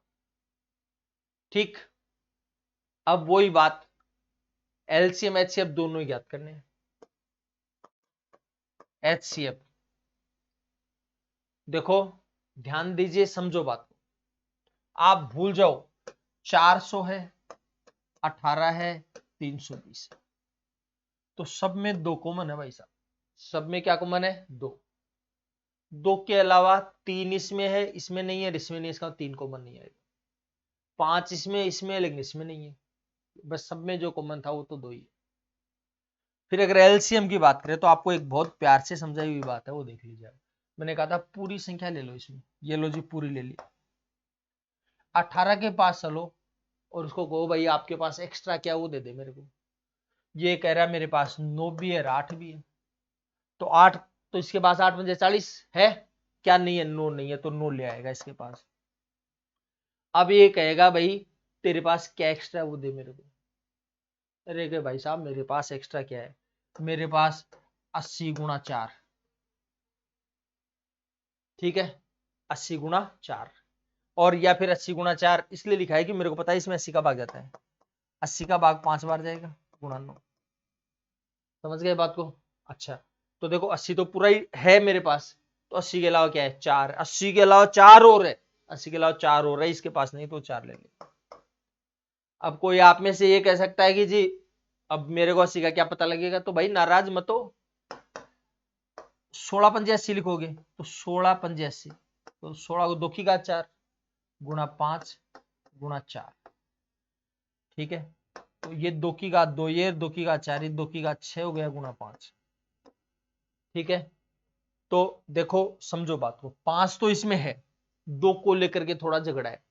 S1: ठीक, अब वही बात, एलसीएम एचसीएफ दोनों ही ज्ञात करने हैं। एचसीएफ देखो, ध्यान दीजिए, समझो बात को, आप भूल जाओ 400 है, 18 है, 320 है, तो सब में 2 कॉमन है भाई साहब। सब में क्या कॉमन है? 2। 2 के अलावा 3 इसमें है, इसमें नहीं है, इसमें नहीं है, इसका 3 कॉमन नहीं आएगा। 5 इसमें है, लेकिन इसमें नहीं है। बस सब में जो कॉमन था वो तो 2 ही है। फिर अगर एलसीएम की बात करें तो आपको एक बहुत प्यार से समझाई हुई बात है, वो देख लीजिए। मैंने कहा था पूरी संख्या ले लो इसमें, ये लो जी पूरी ले ली। 18 के पास चलो और उसको कहो भाई आपके पास एक्स्ट्रा क्या वो दे दे मेरे को। ये कह रहा है मेरे पास 9 भी है और 8 भी है, तो 8, तो इसके पास 8 बजे 40 है क्या? नहीं है, 9 नहीं है, तो 9 ले आएगा इसके पास। अब ये कहेगा भाई तेरे पास क्या एक्स्ट्रा है वो दे मेरे को। अरे के भाई साहब मेरे पास एक्स्ट्रा क्या है? मेरे पास 80 गुणा 4। ठीक है, 80 गुणा 4, और या फिर 80 गुणा 4 इसलिए लिखा है कि मेरे को पता है इसमें 80 का भाग जाता है। 80 का भाग 5 बार जाएगा, गुणा 9। समझ गए बात को? अच्छा, तो देखो 80 तो पूरा ही है मेरे पास, तो 80 के अलावा क्या है? 4। 80 के अलावा 4 और है, 80 के अलावा 4 और है, इसके पास नहीं तो 4 ले ले। अब कोई आप में से ये कह सकता है कि जी अब मेरे को 80 का क्या पता लगेगा, तो भाई नाराज मत हो, 16 पंजे 80 लिखोगे तो 16 पंजे 80, तो 16 को 2 की घात 4 गुणा 5 गुणा 4। ठीक है, तो ये 2 की घात 2, ये 2 की घात 4, ये 2 की घात 6 हो गया गुणा 5। ठीक है, तो देखो समझो बात को, 5 तो इसमें है, 2 को लेकर के थोड़ा झगड़ा है,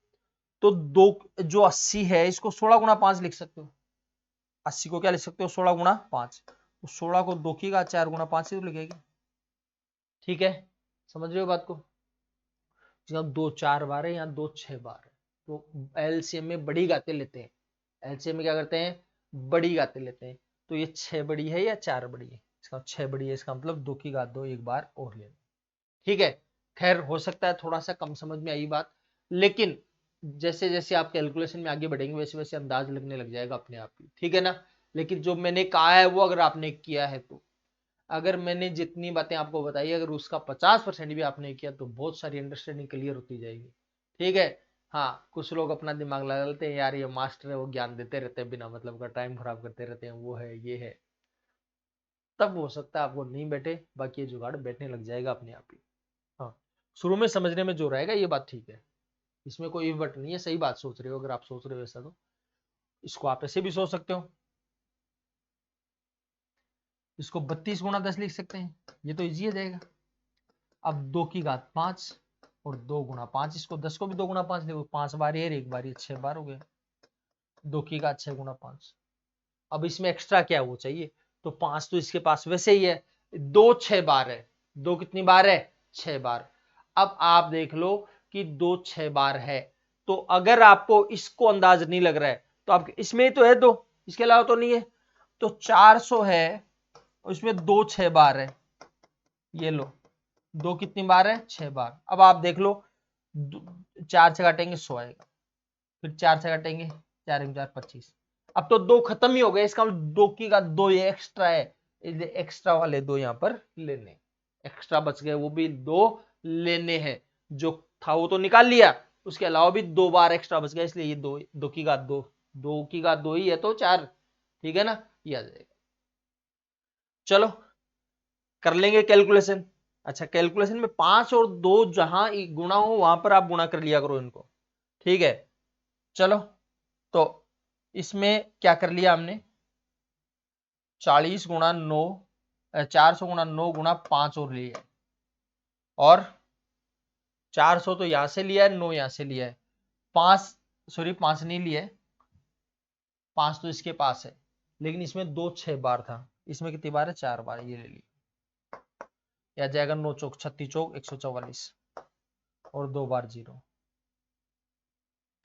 S1: तो 2 जो 80 है इसको 16 गुणा 5 लिख सकते हो। 80 को क्या लिख सकते हो? 16 गुणा 5, तो 16 को 2 की घात 4 गुणा 5 से तो लिखेगी। ठीक है, समझ रहे हो बात को? जब 2 4 बार है या 2 6 बार है, तो एलसीएम में बड़ी गाते लेते हैं। एलसीएम में क्या करते हैं? बड़ी गाते लेते हैं। तो ये 6 बड़ी है या 4 बड़ी है? इसका 6 बड़ी है, इसका मतलब 2 की घात 2 एक बार और लेना। ठीक है, खैर हो सकता है थोड़ा सा कम समझ में आई बात, लेकिन जैसे जैसे आप कैलकुलेशन में आगे बढ़ेंगे वैसे वैसे अंदाज लगने लग जाएगा अपने आप ही। ठीक है ना? लेकिन जो मैंने कहा है वो अगर आपने किया है तो, अगर मैंने जितनी बातें आपको बताई अगर उसका 50% भी आपने किया तो बहुत सारी अंडरस्टैंडिंग क्लियर होती जाएगी। ठीक है, हाँ कुछ लोग अपना दिमाग लगा लेते हैं, यार ये मास्टर है वो ज्ञान देते रहते हैं बिना मतलब का, टाइम खराब करते रहते हैं, वो है ये है, तब हो सकता है आपको नहीं बैठे, बाकी ये जुगाड़ बैठने लग जाएगा अपने आप ही। हाँ, शुरू में समझने में जो रहेगा ये बात ठीक है, इसमें कोई बट नहीं है, सही बात सोच रहे हो अगर आप सोच रहे हो ऐसा, तो इसको आप ऐसे भी सोच सकते हो, इसको 32 गुणा 10 लिख सकते हैं, ये तो इजी हो जाएगा। अब 2 की घात 5 और 2 गुणा 5, इसको 10 को भी 2 गुणा 5 देखो, 5 बार है, एक बार 6 बार हो गया, 2 की घात 6 गुणा 5। अब इसमें एक्स्ट्रा क्या वो चाहिए, तो 5 तो इसके पास वैसे ही है, 2 6 बार है, 2 कितनी बार है? 6 बार। अब आप देख लो कि 2 6 बार है, तो अगर आपको इसको अंदाज नहीं लग रहा है तो आप इसमें ही तो है 2, इसके अलावा तो नहीं है, तो 400 है, उसमें 2 6 बार है, ये लो 2 कितनी बार है? 6 बार। अब आप देख लो 4 से काटेंगे 100 आएगा, फिर 4 से काटेंगे 4 4 25, अब तो 2 खत्म ही हो गए, इसका मतलब 2 की का 2 ये एक्स्ट्रा है, एक्स्ट्रा वाले 2 यहां पर लेने, एक्स्ट्रा बच गए वो भी 2 लेने हैं, जो था वो तो निकाल लिया, उसके अलावा भी 2 बार एक्स्ट्रा बच गया, इसलिए ये 2 की घात 2, 2 की घात 2 ही है तो 4। ठीक है ना? ये आ जाएगा। चलो कर लेंगे कैलकुलेशन। अच्छा, कैलकुलेशन में 5 और 2 जहां गुणा हो वहां पर आप गुणा कर लिया करो इनको। ठीक है, चलो तो इसमें क्या कर लिया हमने, 40 गुणा 9, 400 गुणा 9 गुणा 5 और लिया है, और 400 तो यहां से लिया है, 9 यहां से लिया है, 5 नहीं लिया है, 5 तो इसके पास है, लेकिन इसमें 2 6 बार था, इसमें कितनी बार है, 4 बार, ये ले ली, या जाएगा 9 चौक 36 चौक 144, और 2 बार 0।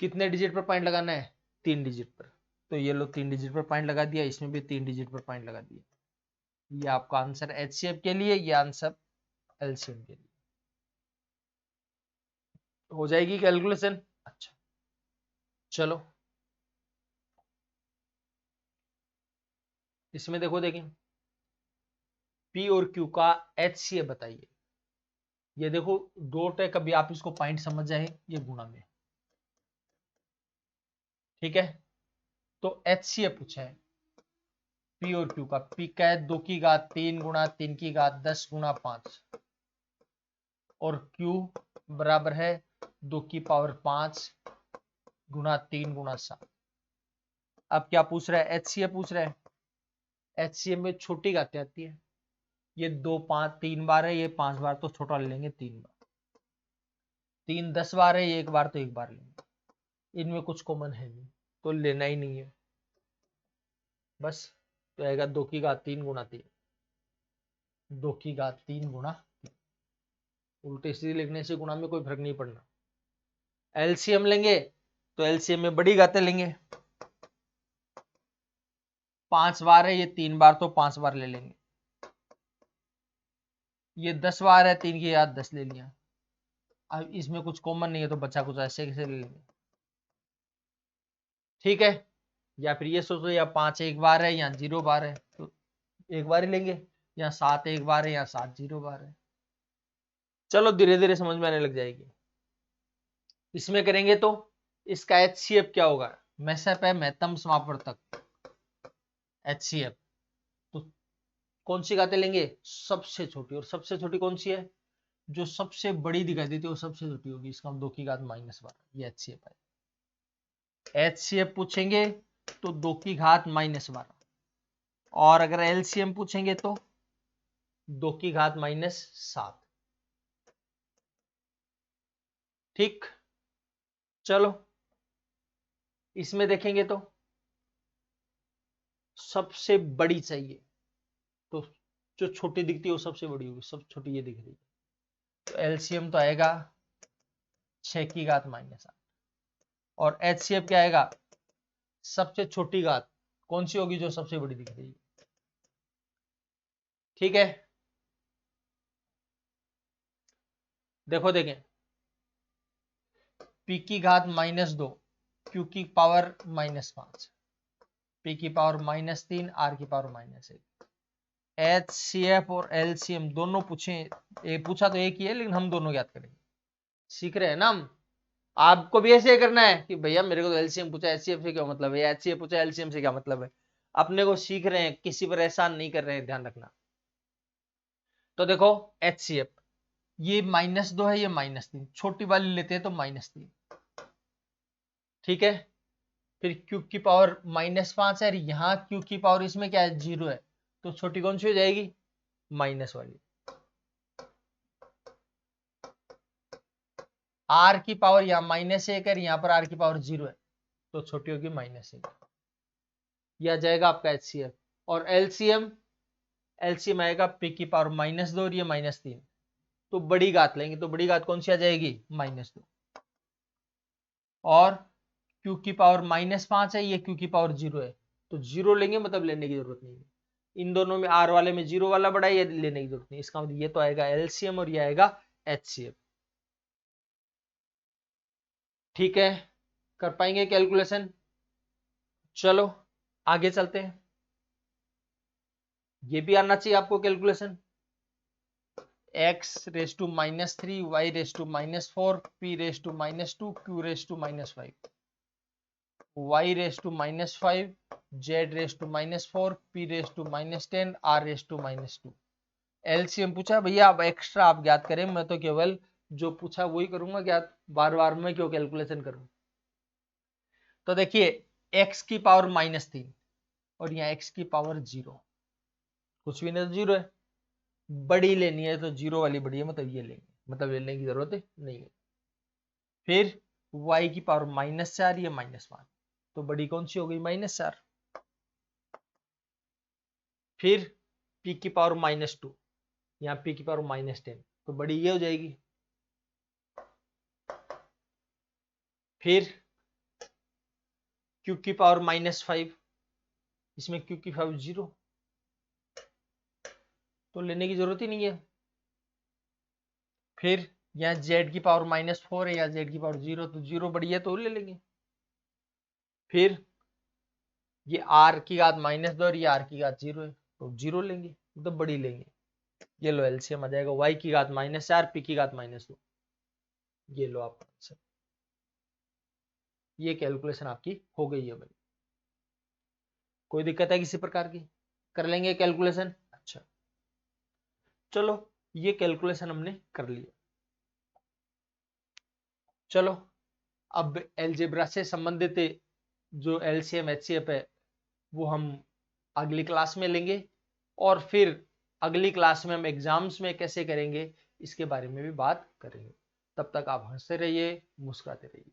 S1: कितने डिजिट पर पॉइंट लगाना है, 3 डिजिट पर, तो ये लो 3 डिजिट पर पॉइंट लगा दिया, इसमें भी 3 डिजिट पर पॉइंट लगा दिया। ये आपका आंसर एचसीएफ के लिए, ये आंसर एलसीएम के लिए हो जाएगी कैलकुलेशन। अच्छा चलो इसमें देखो, देखें पी और क्यू का एचसीएफ बताइए। ये देखो डॉट है, कभी आप इसको पॉइंट समझ जाए, ये गुणा में, ठीक है। तो एचसीएफ पूछा है पी और क्यू का, पी का है 2 की घात 3 गुणा 3 की घात 10 गुणा 5, और क्यू बराबर है 2 की पावर 5 गुणा 3 गुणा 7। अब क्या पूछ रहा है, एचसीएफ पूछ रहा है। एचसीएफ में छोटी घातें आती है, ये 2 5 3 बार है, ये 5 बार, तो छोटा ले लेंगे 3 बार, 3 10 बार है, ये 1 बार, तो 1 बार लेंगे, इनमें कुछ कॉमन है नहीं, तो लेना ही नहीं है बस। तो आएगा 2 की घात 3 गुणा 3, 2 की घात 3 गुणा 3, उल्टे सीधे लिखने से गुणा में कोई फर्क नहीं पड़ना। एलसीएम लेंगे तो एलसीएम में बड़ी घातें लेंगे, 5 बार है, ये 3 बार, तो 5 बार ले लेंगे, ये 10 बार है, 3 की घात 10 ले लिया। अब इसमें कुछ कॉमन नहीं है, तो बच्चा कुछ ऐसे कैसे ले लेंगे, ठीक है। या फिर ये सोचो, या 5 1 बार है, या 0 बार है, तो 1 बार ही लेंगे, या 7 1 बार है, या 7 0 बार है। चलो धीरे धीरे समझ में आने लग जाएगी। इसमें करेंगे तो इसका एचसीएफ क्या होगा, मैसेप है महत्तम समापवर्तक एचसीएफ, तो कौन सी घातें लेंगे, सबसे छोटी, और सबसे छोटी कौन सी है, जो सबसे बड़ी दिखाई देती है वो सबसे छोटी होगी, इसका 2 की घात -12, ये एचसीएफ है। एचसीएफ पूछेंगे तो 2 की घात -12, और अगर एलसीएम पूछेंगे तो 2 की घात -7, ठीक। चलो इसमें देखेंगे तो सबसे बड़ी चाहिए, तो जो छोटी दिखती है वो सबसे बड़ी होगी, सब छोटी ये दिख रही है, तो एलसीएम तो आएगा 6 की घात -8, और एचसीएफ क्या आएगा, सबसे छोटी घात कौन सी होगी, जो सबसे बड़ी दिख रही है, ठीक है। देखो देखें, पी की घात -2, क्यू की पावर -5, पी की पावर -3, आर की पावर -1। एचसीएफ और एलसीएम दोनों पूछे, पूछा तो एक ही है, लेकिन हम दोनों याद करेंगे, सीख रहे हैं ना हम। आपको भी ऐसे करना है कि भैया मेरे को तो एलसीएम पूछा, एचसीएफ से क्या मतलब है, एचसीएफ पूछा एलसीएम से क्या मतलब है, अपने को सीख रहे हैं, किसी पर एहसान नहीं कर रहे हैं, ध्यान रखना। तो देखो एचसीएफ, ये -2 है, ये -3, छोटी वाली लेते हैं तो -3, ठीक है। फिर क्यू की पावर -5 है, यहाँ क्यू की पावर इसमें क्या है, 0 है, तो छोटी कौन सी हो जाएगी, माइनस वाली। आर की पावर यहाँ -1 है, यहाँ पर आर की पावर 0 है, तो छोटी होगी -1, यह जाएगा आपका एचसीएफ। और एलसीएम, एलसीएम आएगा पी की पावर -2 और ये -3, तो बड़ी घात लेंगे, तो बड़ी घात कौन सी आ जाएगी, -2, और क्यू की पावर -5 है, ये क्यू की पावर 0 है, तो 0 लेंगे, मतलब लेने की जरूरत नहीं है, इन दोनों में आर वाले में 0 वाला बड़ा है, ये लेने की जरूरत नहीं, इसका मतलब ये तो आएगा एलसीएम और ये आएगा एचसीएफ, ठीक है। कर पाएंगे कैलकुलेशन, चलो आगे चलते हैं। ये भी आना चाहिए आपको calculation, x raise to -3, y raise to -4, p raise to -2, q raise to -5, y raise to -5, z raise to -4, p raise to -10, r raise to -2। LCM पूछा भैया, अब एक्स्ट्रा आप ज्ञात करें, मैं तो केवल जो पूछा वही करूंगा ज्ञात, बार बार में क्यों कैलकुलेशन करूं। तो देखिए x की पावर -3 और यहाँ x की पावर 0, कुछ भी नहीं तो जीरो है। बड़ी लेनी है तो जीरो वाली बड़ी है, मतलब ये लेंगे, मतलब लेने की जरूरत नहीं है। फिर y की पावर -4 या -5, तो बड़ी कौन सी हो गई, -4। फिर p की पावर -2, यहाँ p की पावर -10, तो बड़ी ये हो जाएगी। फिर q की पावर -5, इसमें q की पावर 0, तो लेने की जरूरत ही नहीं है। फिर यहाँ z की पावर -4 है या z की पावर 0, तो 0 बड़ी है तो ले लेंगे। फिर ये r की घात -2 और ये r की घात 0 है, तो 0 लेंगे, मतलब बड़ी लेंगे। ये लो एलसीएम आ जाएगा, y की घात -4, p की घात -2, ये लो आपका आंसर। ये कैलकुलेशन आपकी हो गई है भाई। कोई दिक्कत है किसी प्रकार की, कर लेंगे कैलकुलेशन। अच्छा चलो, ये कैलकुलेशन हमने कर लिया। चलो अब एलजेब्रा से संबंधित जो एलसीएम एचसीएफ है वो हम अगली क्लास में लेंगे, और फिर अगली क्लास में हम एग्जाम्स में कैसे करेंगे इसके बारे में भी बात करेंगे। तब तक आप हंसते रहिए, मुस्कुराते रहिए।